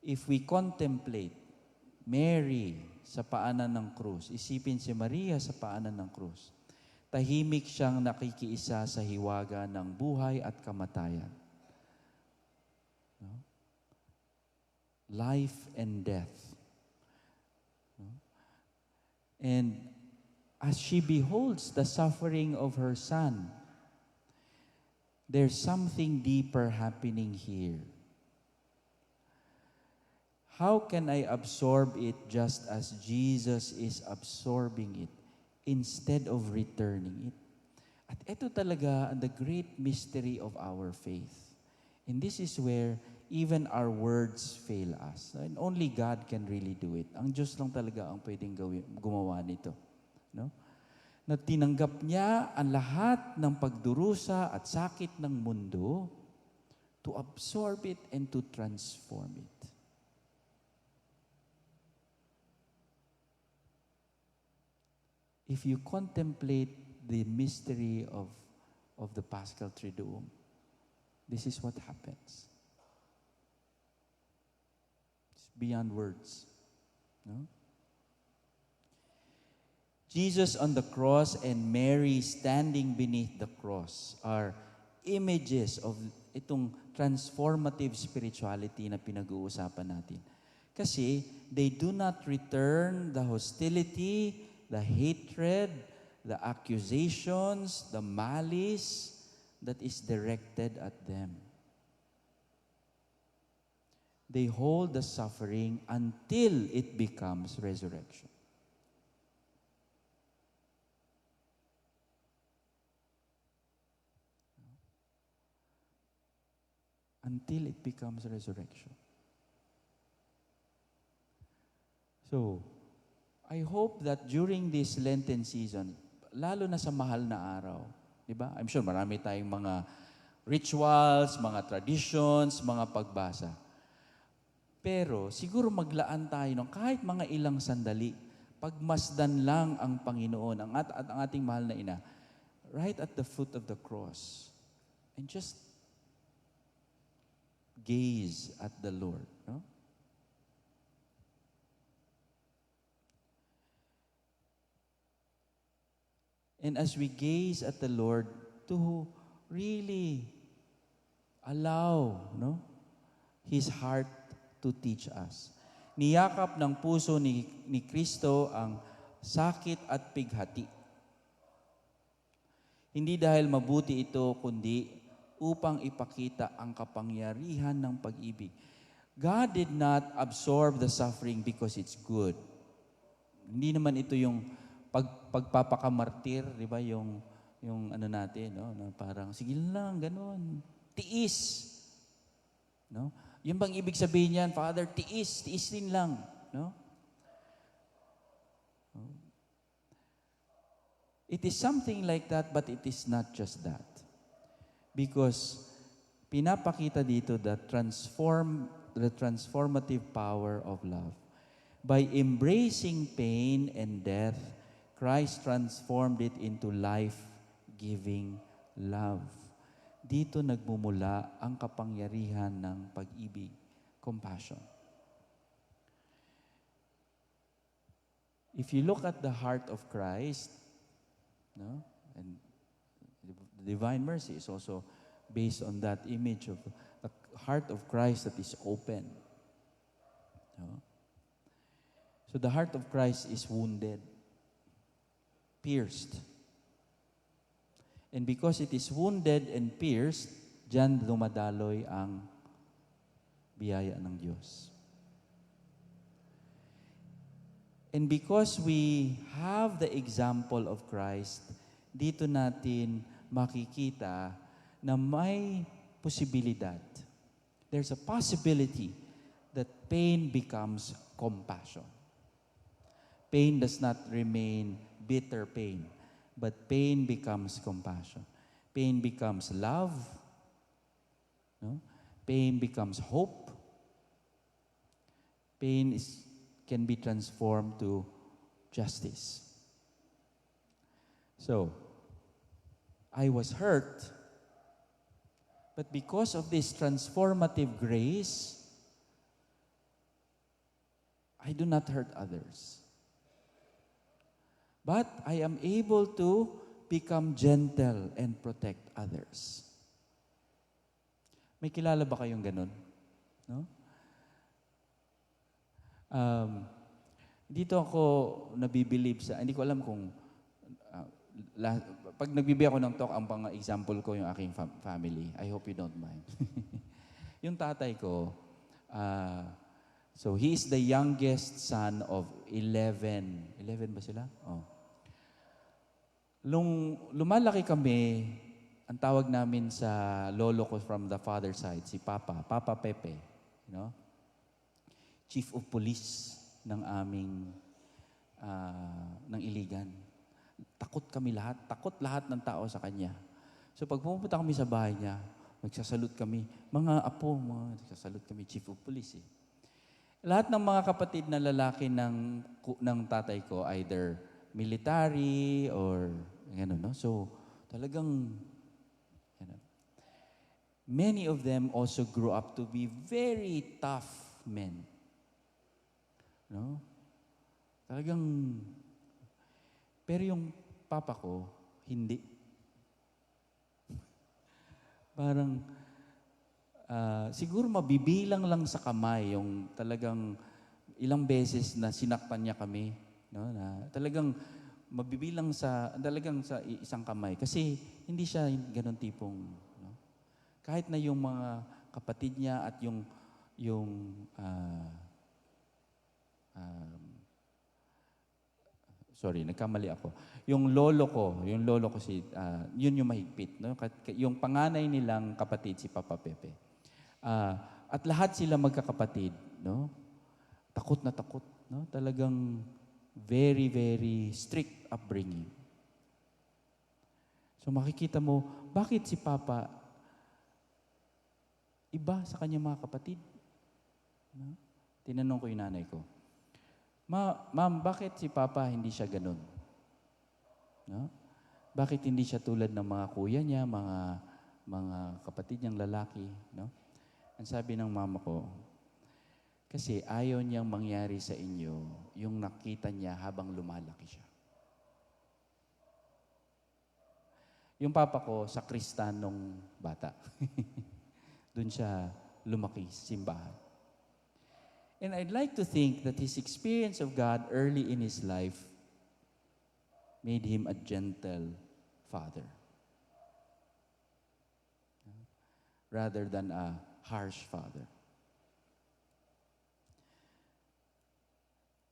if we contemplate Mary sa paanan ng krus, isipin si Maria sa paanan ng krus, tahimik siyang nakikiisa sa hiwaga ng buhay at kamatayan. No? life and death. And as she beholds the suffering of her son, there's something deeper happening here. How can I absorb it just as Jesus is absorbing it instead of returning it? At ito talaga the great mystery of our faith. And this is where even our words fail us. And only God can really do it. Ang Diyos lang talaga ang pwedeng gumawa nito. No? Na tinanggap niya ang lahat ng pagdurusa at sakit ng mundo to absorb it and to transform it. If you contemplate the mystery of the Paschal Triduum, this is what happens. It's beyond words. No? Jesus on the cross and Mary standing beneath the cross are images of itong transformative spirituality na pinag-uusapan natin. Kasi they do not return the hostility, the hatred, the accusations, the malice that is directed at them. They hold the suffering until it becomes resurrection. Until it becomes resurrection. So, I hope that during this Lenten season, lalo na sa mahal na araw, di ba? I'm sure marami tayong mga rituals, mga traditions, mga pagbasa. Pero siguro maglaan tayo ng kahit mga ilang sandali, pagmasdan lang ang Panginoon, at ang ating mahal na ina, right at the foot of the cross, and just gaze at the Lord. No? And as we gaze at the Lord, to really allow His heart to teach us. Niyakap ng puso ni Kristo ang sakit at pighati. Hindi dahil mabuti ito, kundi upang ipakita ang kapangyarihan ng pag-ibig. God did not absorb the suffering because it's good. Hindi naman ito yung pagpapakamartir, di ba? Yung ano natin, no? Na parang, sige lang, ganun. Tiis. No? Yung bang ibig sabihin niyan, Father, tiis din lang. No? It is something like that, but it is not just that. Because pinapakita dito the transformative power of love. By embracing pain and death, Christ transformed it into life-giving love. Dito nagmumula ang kapangyarihan ng pag-ibig, compassion. If you look at the heart of Christ, no, and the divine mercy is also based on that image of the heart of Christ that is open. No? So the heart of Christ is wounded, pierced. And because it is wounded and pierced, diyan dumadaloy ang biyaya ng Diyos. And because we have the example of Christ, dito natin makikita na may posibilidad. There's a possibility that pain becomes compassion. Pain does not remain bitter pain, but pain becomes compassion. Pain becomes love. No? Pain becomes hope. Pain can be transformed to justice. So, I was hurt, but because of this transformative grace, I do not hurt others. But I am able to become gentle and protect others. May kilala ba kayong ganun? No? Um, dito ako nabibilib sa, hindi ko alam kung, ah, la- pag nagbibigay ako ng talk, ang pang example ko yung aking family. I hope you don't mind. Yung tatay ko, ah, so he is the youngest son of 11. 11 ba sila? Oh. Lumalaki kami, ang tawag namin sa lolo ko from the father side, si Papa Pepe, you know? Chief of Police ng aming ng Iligan. Takot lahat ng tao sa kanya. So pag pumunta kami sa bahay niya, nagsasalute kami, mga apo, nagsasalute kami, Chief of Police eh. Lahat ng mga kapatid na lalaki ng tatay ko, either military or gano'n, no? So, talagang, gano'n. Many of them also grew up to be very tough men. No? Talagang, pero yung papa ko, hindi. Parang, siguro mabibilang lang sa kamay yung talagang ilang beses na sinaktan niya kami, no? Na talagang talagang sa isang kamay kasi hindi siya gano'n tipong, no? Kahit na yung mga kapatid niya at yung sorry, nagkamali ako. Yung lolo ko yun yung mahigpit, no? Yung panganay nilang kapatid si Papa Pepe. At lahat sila magkakapatid, no? Takot na takot, no? Talagang very, very strict upbringing. So makikita mo, bakit si Papa iba sa kanyang mga kapatid? No? Tinanong ko yung nanay ko, Ma'am, bakit si Papa hindi siya ganun? No? Bakit hindi siya tulad ng mga kuya niya, mga kapatid niyang lalaki, no? Ang sabi ng mama ko, kasi ayaw niyang mangyari sa inyo yung nakita niya habang lumalaki siya. Yung papa ko, sakristan nung bata. Doon siya lumaki sa simbahan. And I'd like to think that his experience of God early in his life made him a gentle father rather than a harsh father.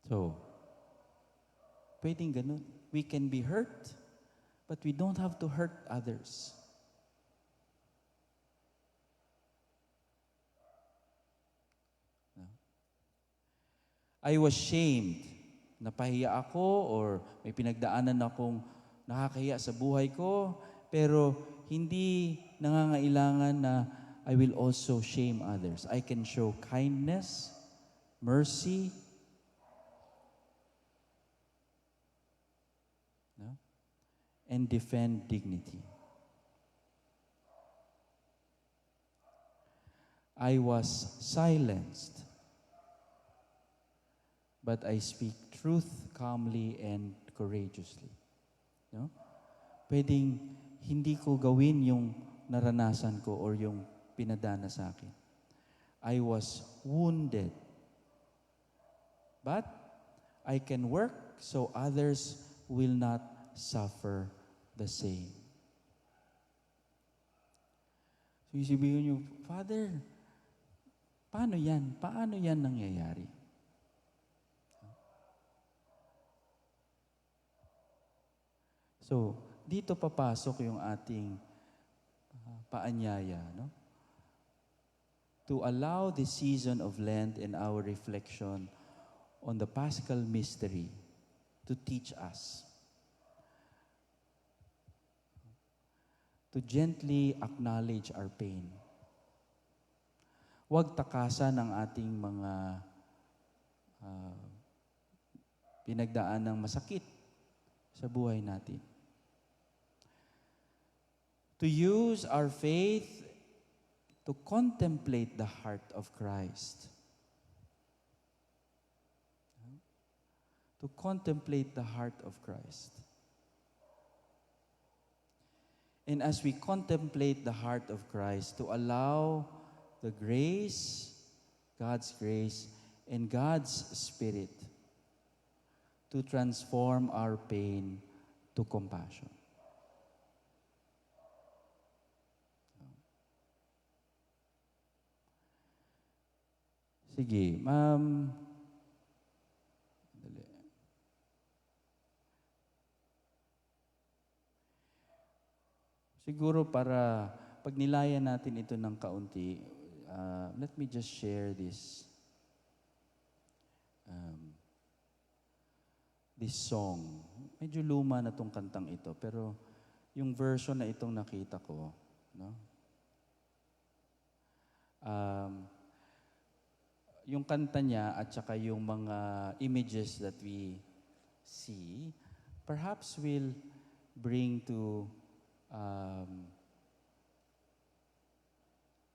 So, pwedeng ganun. We can be hurt, but we don't have to hurt others. I was shamed. Napahiya ako or may pinagdaanan akong nakakahiya sa buhay ko, pero hindi nangangailangan na I will also shame others. I can show kindness, mercy, no? And defend dignity. I was silenced, but I speak truth calmly and courageously. No? Pwedeng hindi ko gawin yung naranasan ko or yung pinadana sa akin. I was wounded, but I can work so others will not suffer the same. So isibihin niyo, Father, paano yan? Paano yan nangyayari? So, dito papasok yung ating paanyaya, no? To allow the season of Lent and our reflection on the Paschal mystery to teach us. To gently acknowledge our pain. Huwag takasan ang ating mga pinagdaan ng masakit sa buhay natin. To use our faith to contemplate the heart of Christ. To contemplate the heart of Christ. And as we contemplate the heart of Christ, to allow the grace, God's grace, and God's Spirit to transform our pain to compassion. Sige, ma'am. Dali. Siguro para pag nilayan natin ito ng kaunti, let me just share this song. Medyo luma na tong kantang ito, pero yung version na itong nakita ko, no? Yung kanta niya at saka yung mga images that we see, perhaps will bring to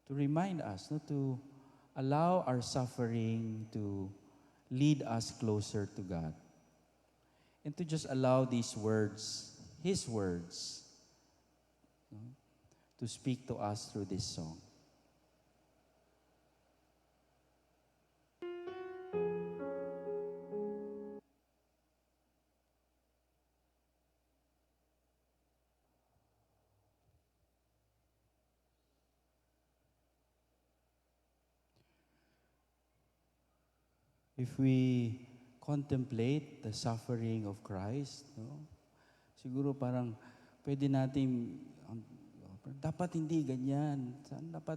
remind us, no, to allow our suffering to lead us closer to God. And to just allow these words, His words, no, to speak to us through this song. If we contemplate the suffering of Christ, no, siguro parang pwede natin, dapat hindi ganyan.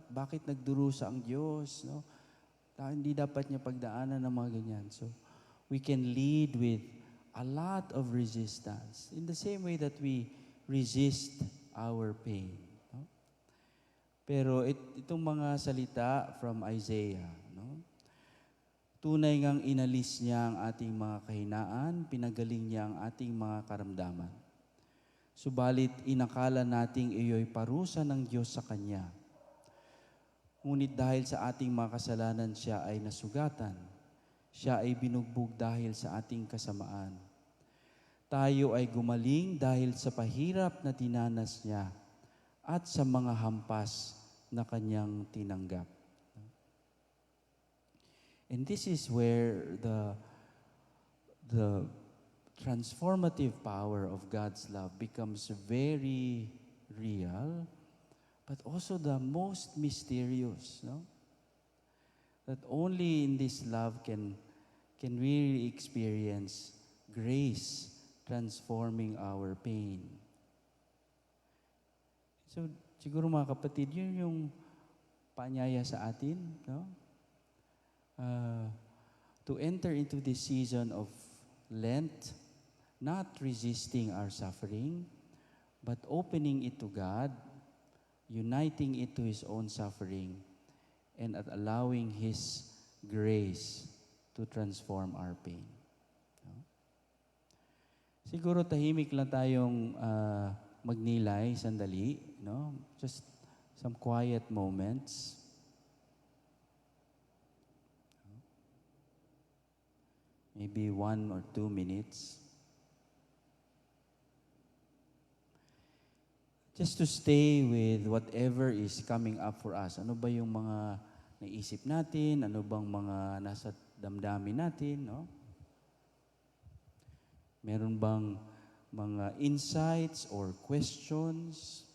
Bakit nagdurusa ang Diyos? No? Hindi dapat niya pagdaanan ng mga ganyan. So, we can lead with a lot of resistance in the same way that we resist our pain. No? Pero itong mga salita from Isaiah, no? Tunay ngang inalis niya ang ating mga kahinaan, pinagaling niya ang ating mga karamdaman. Subalit inakala nating iyo'y parusa ng Diyos sa Kanya. Ngunit dahil sa ating mga kasalanan siya ay nasugatan, siya ay binugbog dahil sa ating kasamaan. Tayo ay gumaling dahil sa pahirap na dinanas niya at sa mga hampas na Kanyang tinanggap. And this is where the transformative power of God's love becomes very real, but also the most mysterious, no? That only in this love can we experience grace transforming our pain. So, siguro mga kapatid, yun yung paanyaya sa atin, no? To enter into this season of Lent, not resisting our suffering, but opening it to God, uniting it to His own suffering, and allowing His grace to transform our pain. No? Siguro tahimik lang tayong magnilay sandali, no? Just some quiet moments. Maybe 1 or 2 minutes. Just to stay with whatever is coming up for us. Ano ba yung mga naisip natin? Ano bang mga nasa damdamin natin? No? Meron bang mga insights or questions?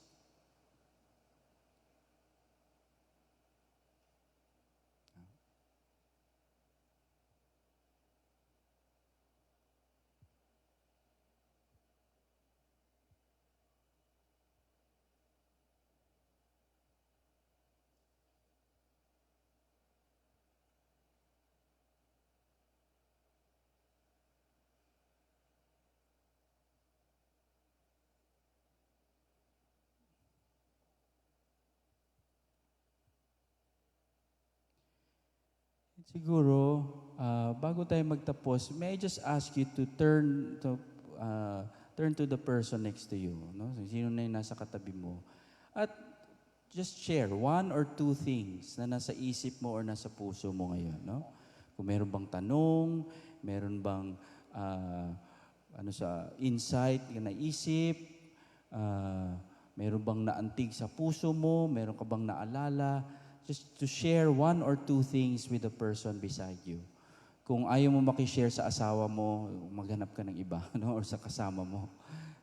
Siguro, bago tayo magtapos, may I just ask you to turn to the person next to you, no? Sino na yung nasa katabi mo. At just share 1 or 2 things na nasa isip mo or nasa puso mo ngayon, no? Kung meron bang tanong, meron bang insight na naisip, meron bang naantig sa puso mo, meron ka bang naalala, just to share 1 or 2 things with the person beside you. Kung ayaw mo makishare sa asawa mo, maghanap ka ng iba, no? Or sa kasama mo.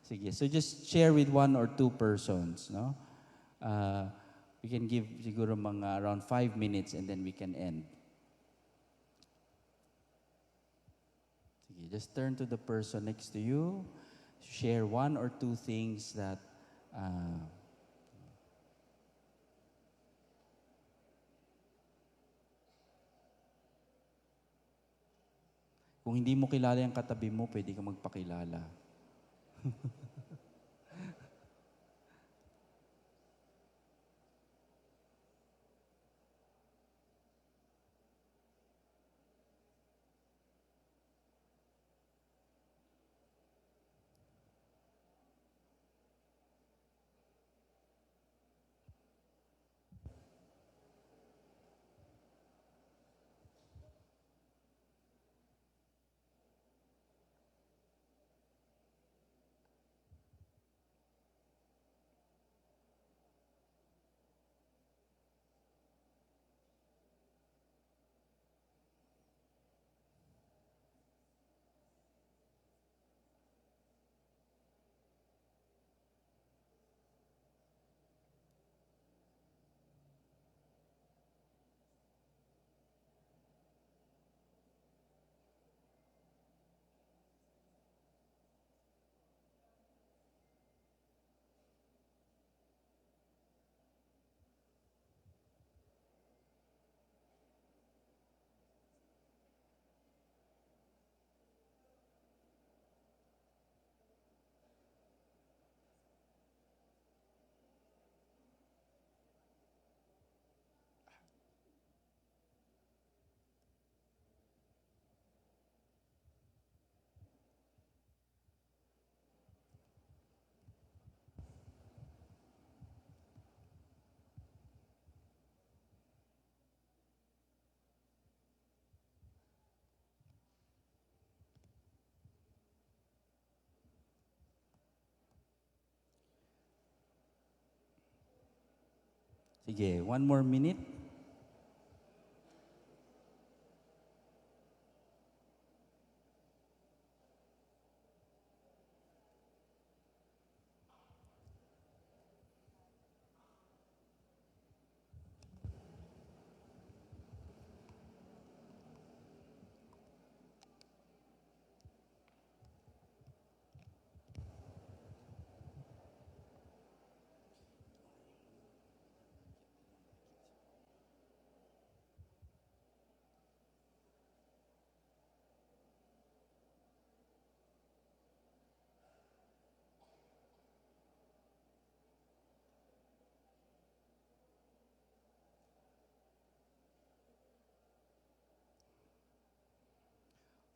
Sige. So just share with one or two persons, no? We can give siguro mga around 5 minutes and then we can end. Sige. Just turn to the person next to you. Share one or two things that kung hindi mo kilala yung katabi mo, pwede ka magpakilala. Sige, 1 more minute.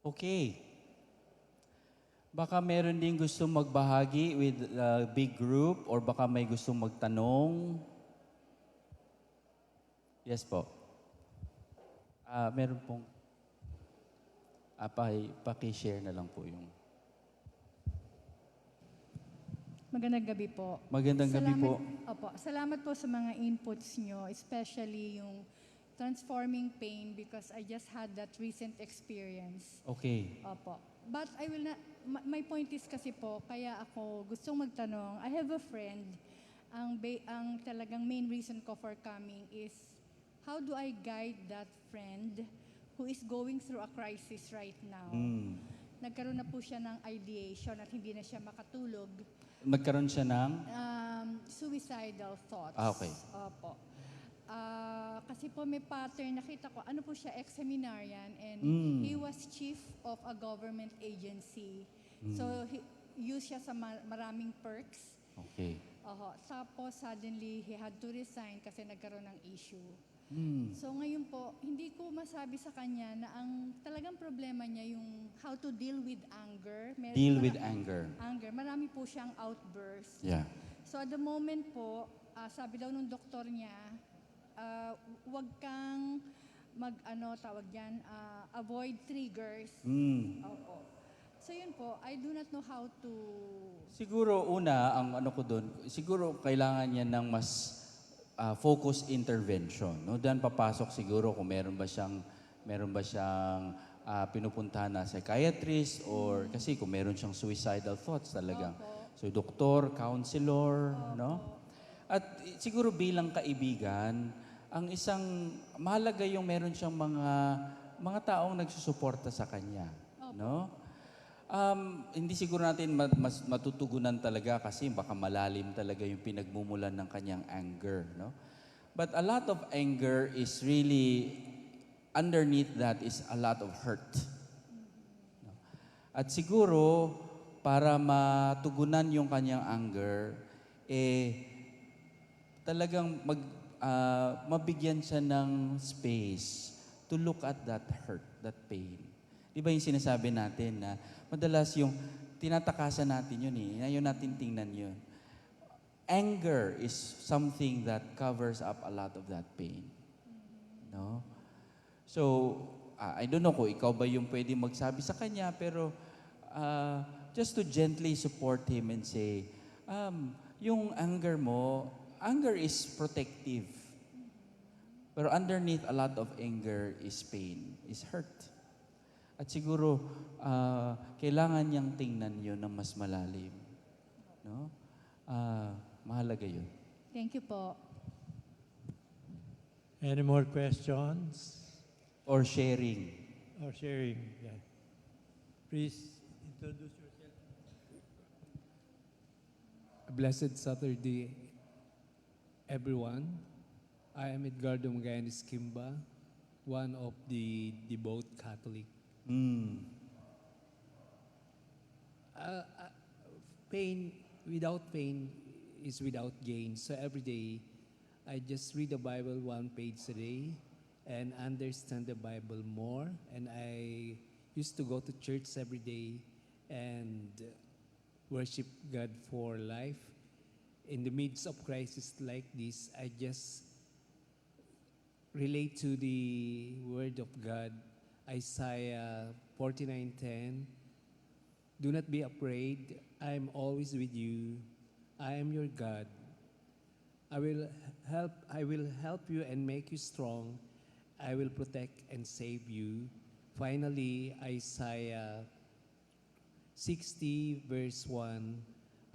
Okay. Baka meron din gusto magbahagi with a big group or baka may gustong magtanong. Yes po. Meron pong paki-share na lang po yung. Magandang gabi po. Magandang gabi po. Opo, salamat po sa mga inputs nyo, especially yung transforming pain because I just had that recent experience. Okay. Opo. But I will not, my point is kasi po, kaya ako gustong magtanong, I have a friend, ang talagang main reason ko for coming is, how do I guide that friend who is going through a crisis right now? Nagkaroon na po siya ng ideation at hindi na siya makatulog. Nagkaroon siya ng? Suicidal thoughts. Okay. Opo. Kasi po may pattern, nakita ko, ano po siya, ex-seminarian, and he was chief of a government agency. So, he used siya sa maraming perks. Okay. Tapos, suddenly, he had to resign kasi nagkaroon ng issue. So, ngayon po, hindi ko masabi sa kanya na ang talagang problema niya yung how to deal with anger. Deal with anger. Anger. Marami po siyang outburst. Yeah. So, at the moment po, sabi daw nung doktor niya, huwag kang avoid triggers. Opo. So yun po, I do not know how to... Siguro una, ang ano ko doon, siguro kailangan niya ng mas focused intervention. No? Doon papasok siguro kung meron ba siyang pinupuntahan na psychiatrist or kasi kung meron siyang suicidal thoughts talagang. Opo. So doktor, counselor, no? At siguro bilang kaibigan, ang isang mahalaga yung meron siyang mga taong nagsusuporta sa kanya, no? Hindi siguro natin mas matutugunan talaga kasi baka malalim talaga yung pinagmumulan ng kanyang anger, no? But a lot of anger is really underneath that is a lot of hurt. No? At siguro para matugunan yung kanyang anger, talagang mabigyan siya ng space to look at that hurt, that pain. Di ba yung sinasabi natin na madalas yung tinatakasan natin yun ayaw natin tingnan yun. Anger is something that covers up a lot of that pain. No? So, I don't know kung ikaw ba yung pwede magsabi sa kanya, pero just to gently support him and say, yung anger mo, anger is protective. Pero underneath a lot of anger is pain, is hurt. At siguro, kailangan niyang tingnan yun ng mas malalim. No? Mahalaga yun. Thank you po. Any more questions Or sharing. or sharing? Yeah. Please introduce yourself. Blessed Saturday, everyone. I am Edgardo Magallanes Kimba, one of the devout Catholic. Pain, without pain is without gain. So every day, I just read the Bible one page a day and understand the Bible more. And I used to go to church every day and worship God for life. In the midst of crisis like this, I just relate to the Word of God, Isaiah 49:10. Do not be afraid. I am always with you. I am your God. I will help you and make you strong. I will protect and save you. Finally, Isaiah 60 verse 1,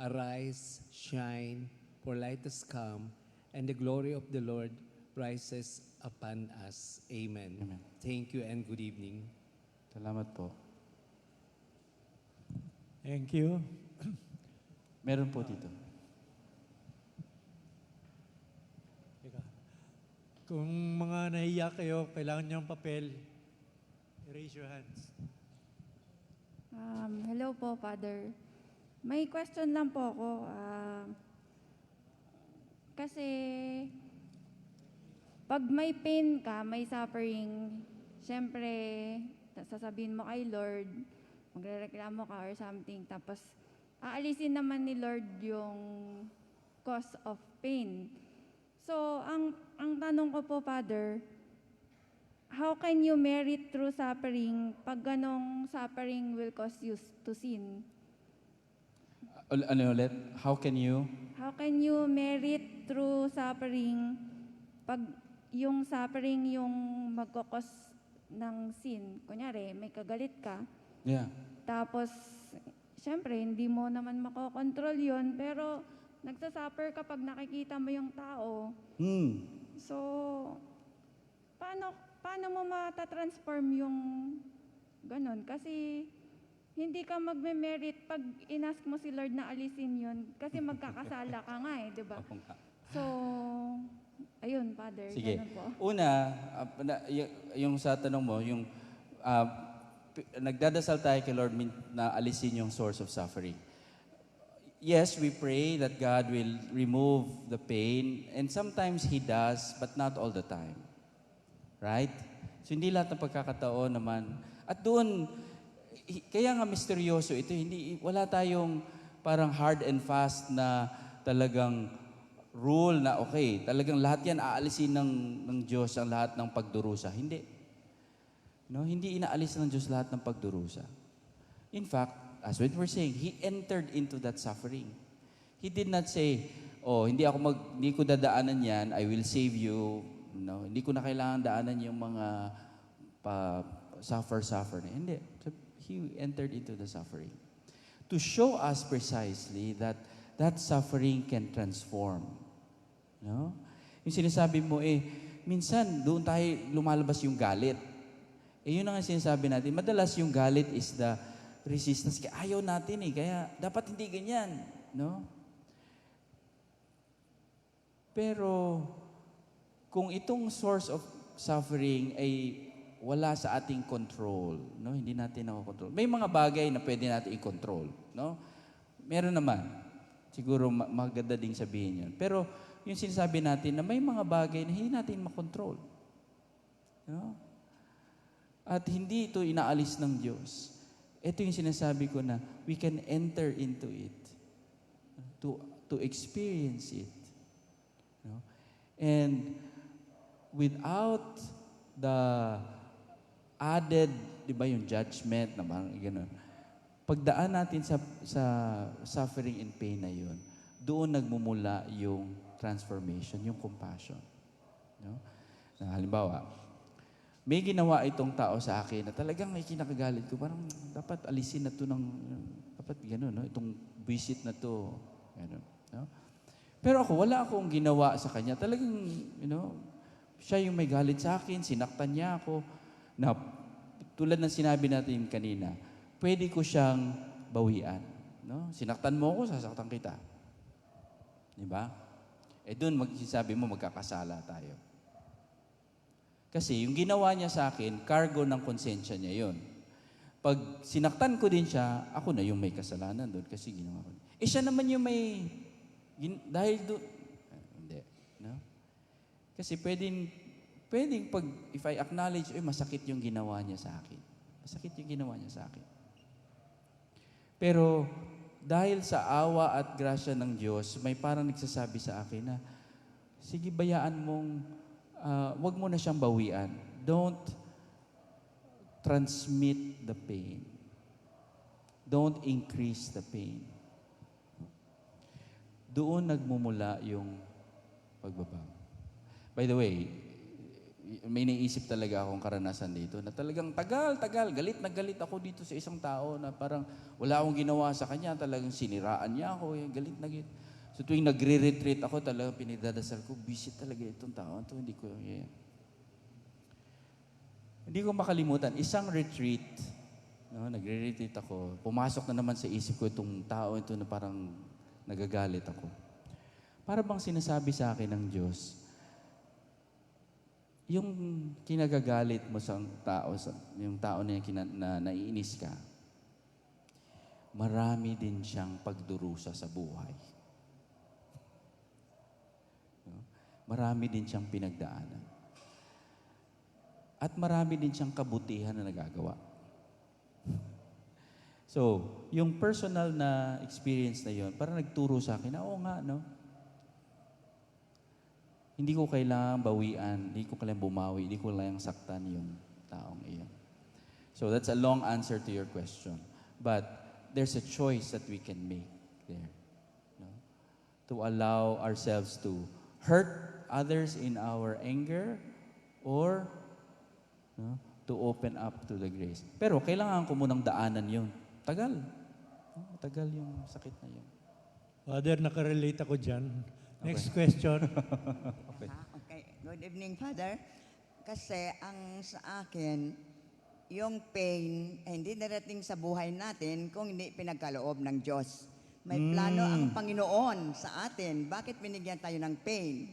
arise, shine, for light has come, and the glory of the Lord rises upon us. Amen. Amen. Thank you and good evening. Salamat po. Thank you. Meron po dito. Teka. Kung mga nahiya kayo, kailangan niyo ng papel, raise your hands. Hello po, Father. May question lang po ako. Kasi pag may pain ka, may suffering, syempre, sasabihin mo kay Lord, magrereklamo ka or something, tapos aalisin naman ni Lord yung cause of pain. So, ang tanong ko po, Father, how can you merit through suffering pag ganong suffering will cause you to sin? Ano ulit? How can you? How can you merit through suffering pag yung suffering yung magkakos ng sin? Kunyari, may kagalit ka, Yeah. tapos, syempre, hindi mo naman makokontrol yun, pero nagsasuffer ka pag nakikita mo yung tao. So, paano mo matatransform yung ganon? Kasi, hindi ka magme-merit pag inask mo si Lord na alisin yun. Kasi magkakasala ka nga di ba? Oo nga. So, ayun, Father. Sige. Ganun po. Una, yung sa tanong mo, yung nagdadasal tayo kay Lord na alisin yung source of suffering. Yes, we pray that God will remove the pain, and sometimes He does, but not all the time. Right? So hindi lahat ng pagkakataon naman. At doon, kaya nga misteryoso ito, wala tayong parang hard and fast na talagang rule na okay, talagang lahat yan aalisin ng Diyos ang lahat ng pagdurusa. Hindi. No, hindi inaalis ng Diyos lahat ng pagdurusa. In fact, as we were saying, He entered into that suffering. He did not say, oh, hindi ko dadaanan yan, I will save you. No, hindi ko na kailangan daanan yung mga suffer. Hindi. He entered into the suffering. To show us precisely that that suffering can transform. No? Yung sinasabi mo, minsan doon tayo lumalabas yung galit. Yun ang sinasabi natin. Madalas yung galit is the resistance. Kaya ayaw natin kaya dapat hindi ganyan. No? Pero, kung itong source of suffering ay wala sa ating control, no? Hindi natin nakokontrol. May mga bagay na pwede natin i-control, no? Meron naman. Siguro maganda ding sabihin yun. Pero yung sinasabi natin na may mga bagay na hindi natin makontrol. No? At hindi ito inaalis ng Diyos. Ito yung sinasabi ko na we can enter into it to experience it. No? And without the added, di ba, yung judgment, na parang gano'n. Pagdaan natin sa suffering and pain na yun, doon nagmumula yung transformation, yung compassion. No? Na, halimbawa, may ginawa itong tao sa akin na talagang may kinakagalit ko, parang dapat alisin na to dapat gano'n, no? Itong visit na to, gano'n. No? Pero wala akong ginawa sa kanya. Talagang, siya yung may galit sa akin, sinaktan niya ako. Na, tulad ng sinabi natin kanina, pwede ko siyang bawian. No? Sinaktan mo ako, sasaktan kita. Di ba? Doon magsasabi mo, magkakasala tayo. Kasi yung ginawa niya sa akin, cargo ng konsensya niya yon. Pag sinaktan ko din siya, ako na yung may kasalanan doon kasi ginawa ko. Siya naman yung may, dahil doon, hindi. No? Kasi pwedeng pag, if I acknowledge, masakit yung ginawa niya sa akin. Masakit yung ginawa niya sa akin. Pero, dahil sa awa at grasya ng Diyos, may parang nagsasabi sa akin na, sige, bayaan mong, wag mo na siyang bawian. Don't transmit the pain. Don't increase the pain. Doon nagmumula yung pagbabago. By the way, may naisip talaga akong karanasan dito na talagang tagal, galit na galit ako dito sa isang tao na parang wala akong ginawa sa kanya, talagang siniraan niya ako, galit na galit. So tuwing nagre-retreat ako, talagang pinagdadasal ko, busy talaga itong tao. Ito, hindi ko makalimutan, isang retreat, no, nagre-retreat ako, pumasok na naman sa isip ko itong tao ito na parang nagagalit ako. Para bang sinasabi sa akin ng Diyos, yung kinagagalit mo sa tao, yung tao na naiinis ka, marami din siyang pagdurusa sa buhay. No? Marami din siyang pinagdaanan. At marami din siyang kabutihan na nagagawa. So, yung personal na experience na yon, parang nagturo sa akin na, oo nga, no? Hindi ko kailangang bawian, hindi ko kailangang bumawi, hindi ko kailangang saktan yung taong iyon. So that's a long answer to your question. But there's a choice that we can make there. No? To allow ourselves to hurt others in our anger or to open up to the grace. Pero kailangan ko munang daanan yun. Tagal. Tagal yung sakit na yun. Father, nakarelate ako dyan. Next question. Okay. Good evening, Father. Kasi ang sa akin, yung pain ay hindi darating sa buhay natin kung hindi pinagkaloob ng Diyos. May plano ang Panginoon sa atin. Bakit binigyan tayo ng pain?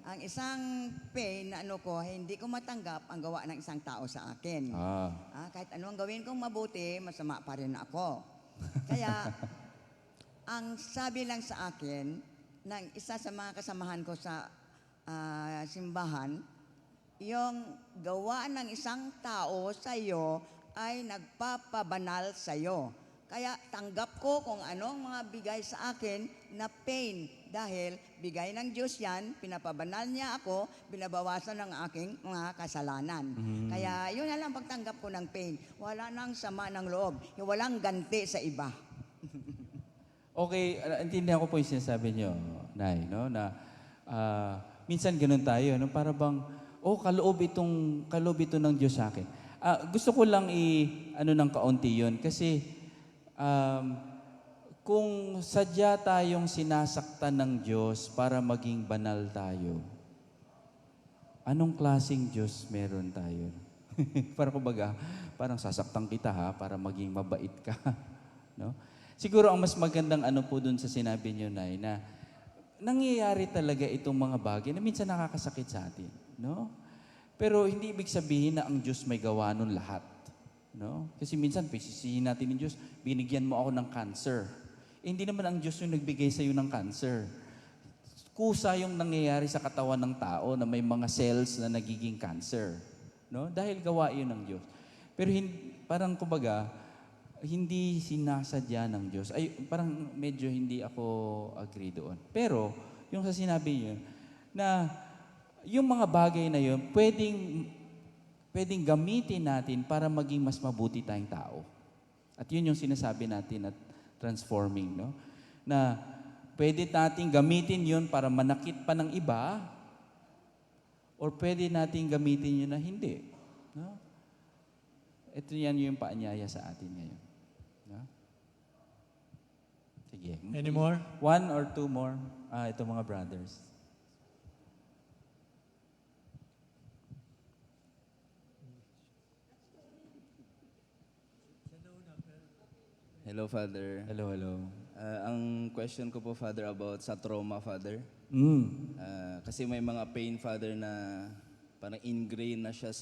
Ang isang pain na hindi ko matanggap ang gawa ng isang tao sa akin. Kahit anong gawin kong mabuti, masama pa rin ako. Kaya, ang sabi lang sa akin, ng isa sa mga kasamahan ko sa simbahan, yung gawa ng isang tao sa iyo ay nagpapabanal sa iyo. Kaya tanggap ko kung anong mga bigay sa akin na pain dahil bigay ng Diyos yan, pinapabanal niya ako, binabawasan ng aking mga kasalanan. Kaya yun na lang pagtanggap ko ng pain. Wala nang sama ng loob. Walang ganti sa iba. Okay, intindihan ko po yung sinasabi niyo, Nay, no? Na minsan ganun tayo, no? Para bang, kaloob ito ng Diyos sa akin. Gusto ko lang ano ng kaunti yun. Kasi kung sadya tayong sinasaktan ng Diyos para maging banal tayo, anong klaseng Diyos meron tayo? Parang sasaktan kita para maging mabait ka. No? Siguro ang mas magandang ano po dun sa sinabi niyo, Nay, na nangyayari talaga itong mga bagay na minsan nakakasakit sa atin. No? Pero hindi ibig sabihin na ang Diyos may gawa nun lahat. No? Kasi minsan, sisihin natin ng Diyos, binigyan mo ako ng cancer. Hindi naman ang Diyos yung nagbigay sa iyo ng cancer. Kusa yung nangyayari sa katawan ng tao na may mga cells na nagiging cancer. No? Dahil gawa yun ng Diyos. Pero parang kumbaga, hindi sinasadya ng Diyos. Ay, parang medyo hindi ako agree doon. Pero, yung sa sinabi niyo, na yung mga bagay na yun, pwedeng gamitin natin para maging mas mabuti tayong tao. At yun yung sinasabi natin at transforming, no? Na pwede nating gamitin yun para manakit pa ng iba, or pwede nating gamitin yun na hindi. No? Ito yan yung paanyaya sa atin ngayon. No? Sige. Any more? One or two more. Ito mga brothers. Hello, Father. Hello, hello. Ang question ko po, Father, about sa trauma, Father. Kasi may mga pain, Father, na parang ingrained na siya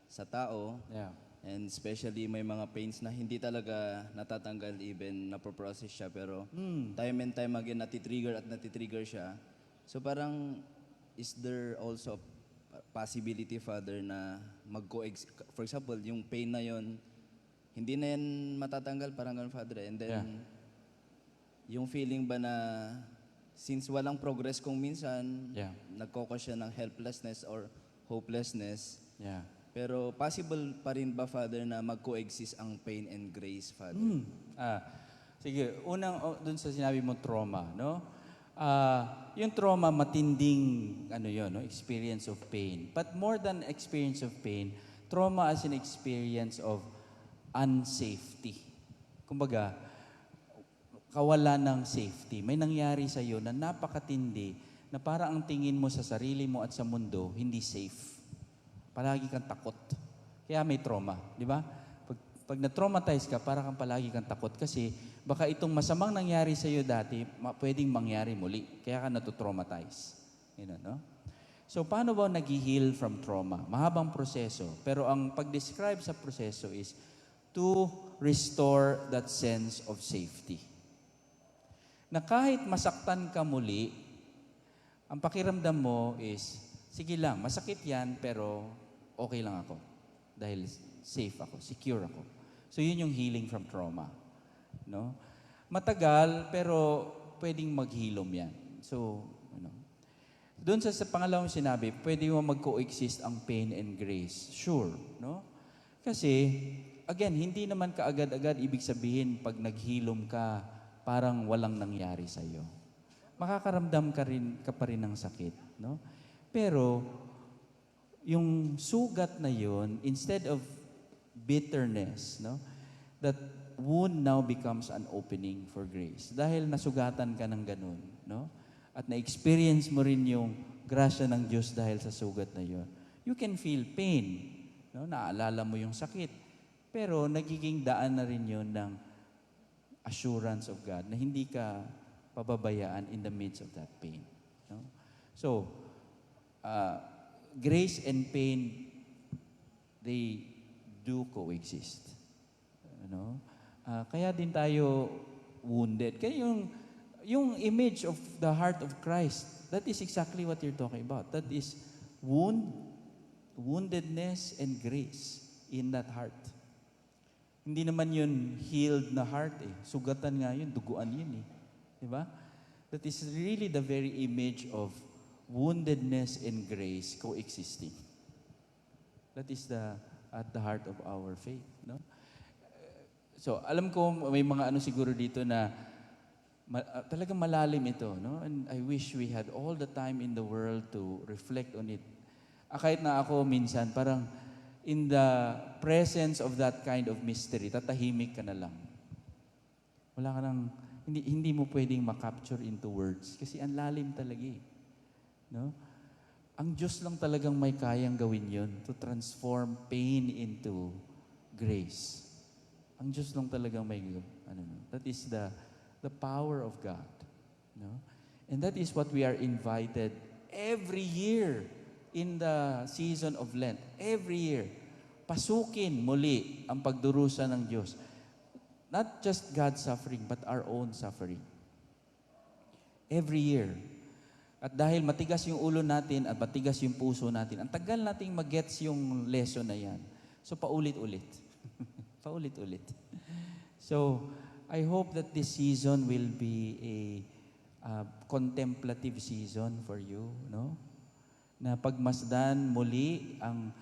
sa tao. Yeah. And especially may mga pains na hindi talaga natatanggal even napoprocess siya. Pero time and time again, natitrigger siya. So parang, is there also possibility, Father, na mag-coexist? For example, yung pain na yon hindi na yan matatanggal, parang ganun, Father. And then, yung feeling ba na since walang progress kung minsan, nagkokos siya ng helplessness or hopelessness, pero possible pa rin ba, Father, na mag-coexist ang pain and grace, Father? Sige, dun sa sinabi mo trauma, no? Yung trauma, matinding experience of pain. But more than experience of pain, trauma as an experience of unsafety. Kumbaga, kawalan ng safety. May nangyari sa iyo na napakatindi na para ang tingin mo sa sarili mo at sa mundo, hindi safe. Palagi kang takot. Kaya may trauma, di ba? Pag na-traumatize ka, para kang palagi kang takot kasi baka itong masamang nangyari sa iyo dati, pwedeng mangyari muli. Kaya ka natutraumatize. No? So, paano ba nag-heal from trauma? Mahabang proseso. Pero ang pag-describe sa proseso is to restore that sense of safety. Na kahit masaktan ka muli, ang pakiramdam mo is, sige lang, masakit yan, pero okay lang ako. Dahil safe ako, secure ako. So yun yung healing from trauma. No? Matagal, pero pwedeng maghilom yan. So, doon sa pangalawang sinabi, pwede mo mag-coexist ang pain and grace. Sure. No? Kasi, again, hindi naman kaagad-agad ibig sabihin pag naghilom ka, parang walang nangyari sa iyo. Makakaramdam ka pa rin ng sakit, no? Pero yung sugat na yon, instead of bitterness, no? That wound now becomes an opening for grace. Dahil nasugatan ka ng ganun, no? At na-experience mo rin yung grasya ng Diyos dahil sa sugat na yon. You can feel pain, no? Naalala mo yung sakit. Pero nagiging daan na rin yun ng assurance of God na hindi ka pababayaan in the midst of that pain. No? So, grace and pain, they do coexist. Kaya din tayo wounded. Kaya yung image of the heart of Christ, that is exactly what you're talking about. That is woundedness and grace in that heart. Hindi naman yun healed na heart eh. Sugatan nga yun, duguan yun eh. Diba? That is really the very image of woundedness and grace coexisting. That is at the heart of our faith. No? So, alam ko may mga siguro dito na talagang malalim ito. No? And I wish we had all the time in the world to reflect on it. Kahit na ako minsan, parang in the presence of that kind of mystery, tatahimik ka na lang. Wala ka nang, hindi mo pwedeng makapture into words kasi ang lalim talaga eh. No? Ang Diyos lang talagang may kayang gawin yun, to transform pain into grace. Ang Diyos lang talagang may, that is the power of God. No? And that is what we are invited every year in the season of Lent. Every year. Pasukin muli ang pagdurusa ng Diyos. Not just God's suffering, but our own suffering. Every year. At dahil matigas yung ulo natin at matigas yung puso natin, ang tagal nating mag-gets yung lesson na yan. So, paulit-ulit. Paulit-ulit. So, I hope that this season will be a contemplative season for you, no? Na pagmasdan muli ang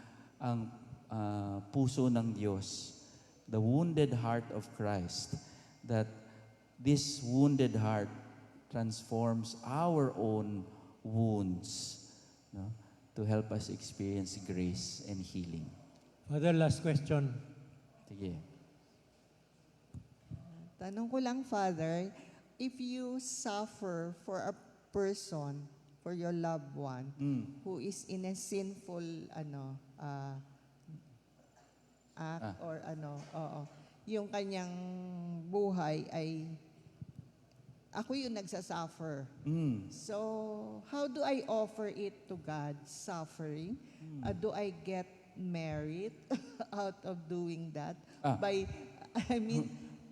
puso ng Diyos, the wounded heart of Christ, that this wounded heart transforms our own wounds, no? To help us experience grace and healing. Father, last question. Sige. Tanong ko lang, Father, if you suffer for a person, for your loved one, who is in a sinful act or yung kanyang buhay ay ako yung nagsasuffer. So, how do I offer it to God, suffering? Do I get merit out of doing that?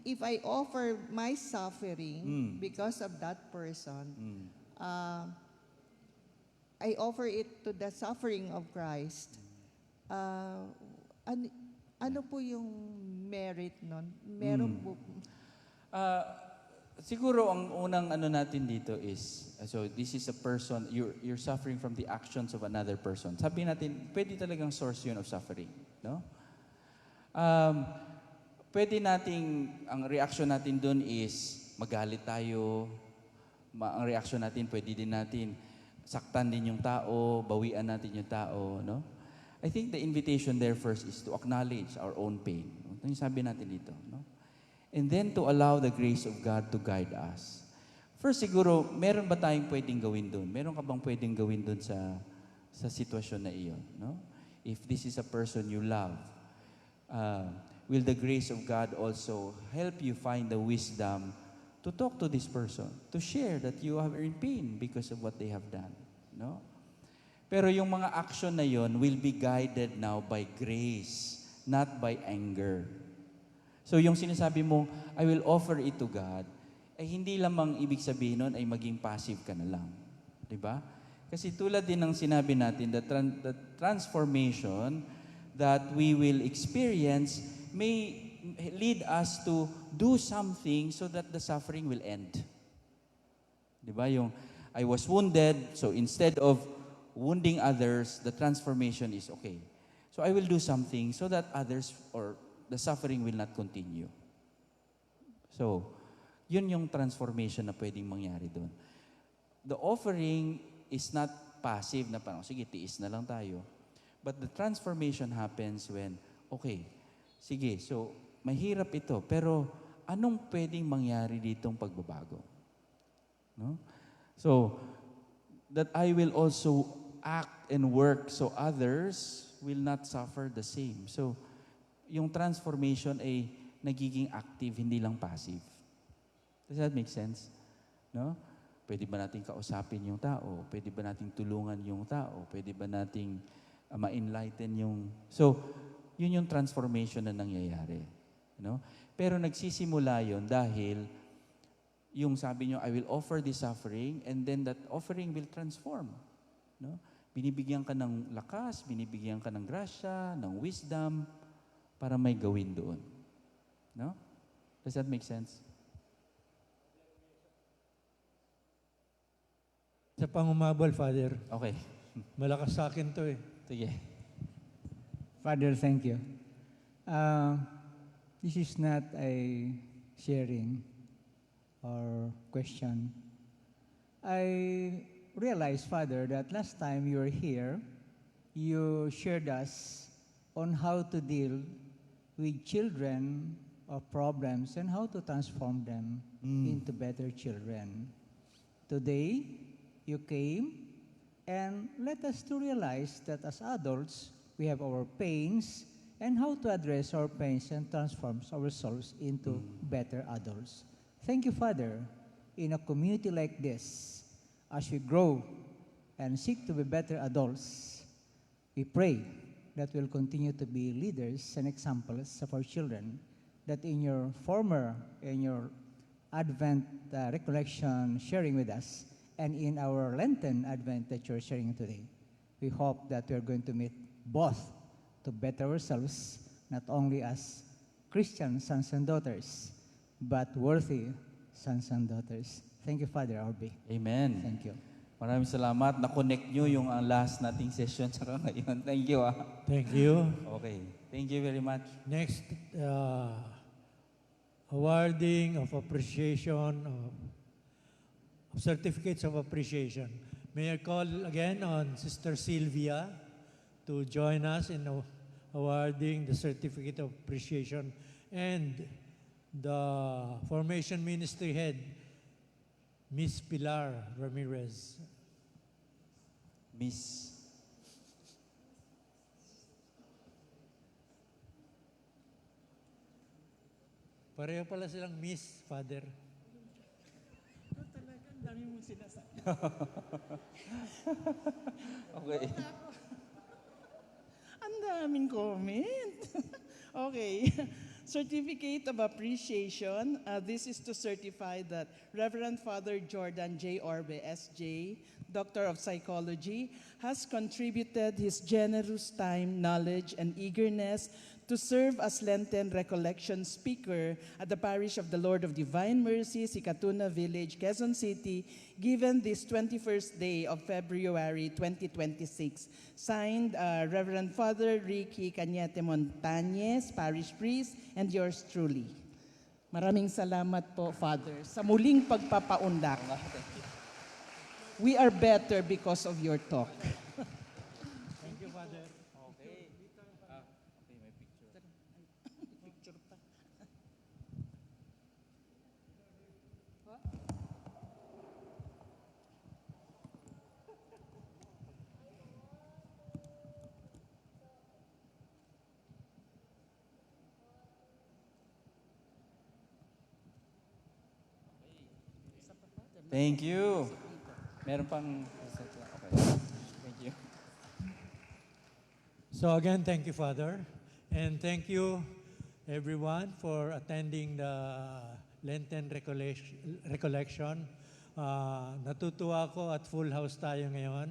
If I offer my suffering because of that person, I offer it to the suffering of Christ. Ano po yung merit nun? Meron po. Siguro ang unang natin dito is, so this is a person, you're suffering from the actions of another person. Sabi natin, pwede talagang source yun of suffering. No? Pwede nating, ang reaction natin dun is, magalit tayo. Ang reaction natin, pwede din natin, saktan din yung tao, bawian natin yung tao. No? I think the invitation there first is to acknowledge our own pain. Ito yung sabi natin dito. No? And then to allow the grace of God to guide us. First, siguro, meron ba tayong pwedeng gawin doon? Meron ka bang pwedeng gawin doon sa sitwasyon na iyon? No? If this is a person you love, will the grace of God also help you find the wisdom to talk to this person, to share that you are in pain because of what they have done? No? Pero yung mga action na yon will be guided now by grace, not by anger. So yung sinasabi mo, I will offer it to God, ay hindi lamang ibig sabihin nun ay maging passive ka na lang. Diba? Kasi tulad din ng sinabi natin, the transformation that we will experience may lead us to do something so that the suffering will end. Diba? Yung, I was wounded, so instead of wounding others, the transformation is okay. So I will do something so that others or the suffering will not continue. So, yun yung transformation na pwedeng mangyari doon. The offering is not passive na parang, sige, tiis na lang tayo. But the transformation happens when, okay, sige, so, mahirap ito, pero anong pwedeng mangyari ditong pagbabago? No? So, that I will also act and work so others will not suffer the same. So, yung transformation ay nagiging active, hindi lang passive. Does that make sense? No? Pwede ba nating kausapin yung tao? Pwede ba nating tulungan yung tao? Pwede ba nating ma-enlighten yung... So, yun yung transformation na nangyayari. No? Pero nagsisimula yun dahil yung sabi nyo, I will offer this suffering and then that offering will transform. No? Binibigyan ka ng lakas, binibigyan ka ng grasya, ng wisdom, para may gawin doon. No? Does that make sense? Sa pangumabol, Father. Okay. Malakas sa akin to eh. Sige. Father, thank you. This is not a sharing or question. I realized, Father, that last time you were here, you shared us on how to deal with children of problems and how to transform them into better children. Today, you came and let us to realize that as adults, we have our pains and how to address our pains and transform ourselves into better adults. Thank you, Father, in a community like this, as we grow and seek to be better adults, we pray that we'll continue to be leaders and examples of our children, that in your Advent recollection sharing with us, and in our Lenten Advent that you're sharing today, we hope that we're going to meet both to better ourselves, not only as Christian sons and daughters, but worthy sons and daughters. Thank you, Father Arby. Amen. Thank you. Maraming salamat. Na-connect nyo yung last nating session saka ngayon. Thank you. Thank you. Okay. Thank you very much. Next, awarding of appreciation, of certificates of appreciation. May I call again on Sister Sylvia to join us in awarding the certificate of appreciation, and the Formation Ministry Head, Miss Pilar Ramirez. Miss. Pareho pala silang Miss, Father. Okay. Ang daming comment. Okay. Certificate of Appreciation. This is to certify that Reverend Father Jordan J. Orbe, S.J., Doctor of Psychology, has contributed his generous time, knowledge, and eagerness to serve as Lenten Recollection Speaker at the Parish of the Lord of Divine Mercy, Sikatuna Village, Quezon City, given this 21st day of February 2026. Signed, Reverend Father Ricky Cañete Montañez, Parish Priest, and yours truly. Maraming salamat po, Father, sa muling pagpapaunlak. We are better because of your talk. Thank you, Father. Okay. Okay, may picture. Picture pa. Thank you. Meron pang... Okay. Thank you. So again, thank you, Father. And thank you, everyone, for attending the Lenten Recollection. Natutuwa ako at full house tayo ngayon.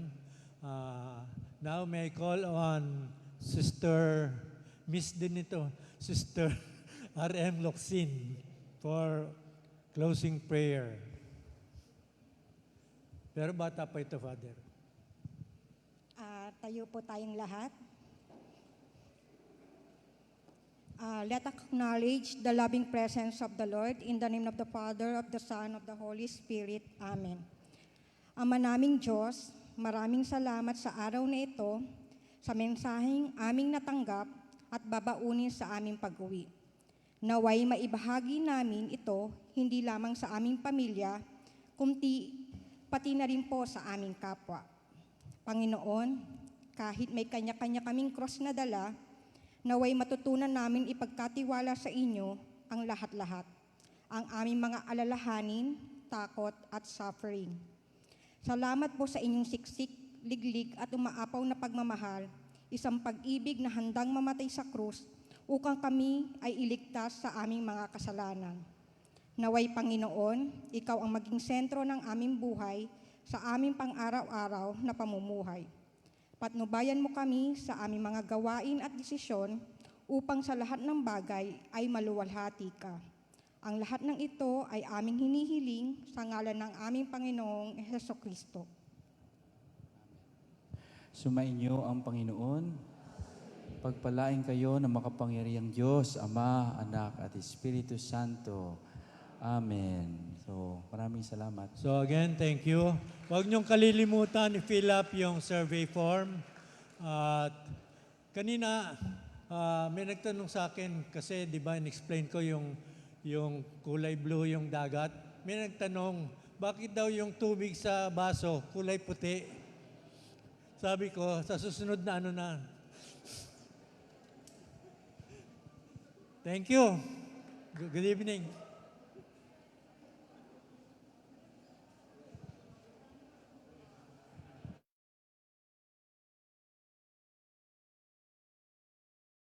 Now may I call on Sister, Miss din ito, Sister R.M. Locsin for closing prayer. Pero bata pa ito, Father. Tayo po tayong lahat. Let us acknowledge the loving presence of the Lord in the name of the Father, of the Son, of the Holy Spirit. Amen. Ama naming Diyos, maraming salamat sa araw na ito, sa mensaheng aming natanggap at babaunin sa aming pag-uwi. Naway maibahagi namin ito hindi lamang sa aming pamilya, kundi pati na rin po sa aming kapwa. Panginoon, kahit may kanya-kanya kaming cross na dala, naway matutunan namin ipagkatiwala sa inyo ang lahat-lahat, ang aming mga alalahanin, takot at suffering. Salamat po sa inyong siksik, liglig at umaapaw na pagmamahal, isang pag-ibig na handang mamatay sa krus upang kami ay iligtas sa aming mga kasalanan. Naway Panginoon, Ikaw ang maging sentro ng aming buhay sa aming pang-araw-araw na pamumuhay. Patnubayan mo kami sa aming mga gawain at desisyon upang sa lahat ng bagay ay maluwalhati ka. Ang lahat ng ito ay aming hinihiling sa ngalan ng aming Panginoong Hesukristo. Sumainyo ang Panginoon. Pagpalain kayo ng makapangyarihang Diyos, Ama, Anak at Espiritu Santo. Amen. So, maraming salamat. So again, thank you. Huwag niyong kalilimutan i-fill up yung survey form. At kanina, May nagtanong sa akin, kasi di ba in-explain ko yung kulay blue yung dagat. May nagtanong, bakit daw yung tubig sa baso kulay puti? Sabi ko, sa susunod na ano na. Thank you. Good evening.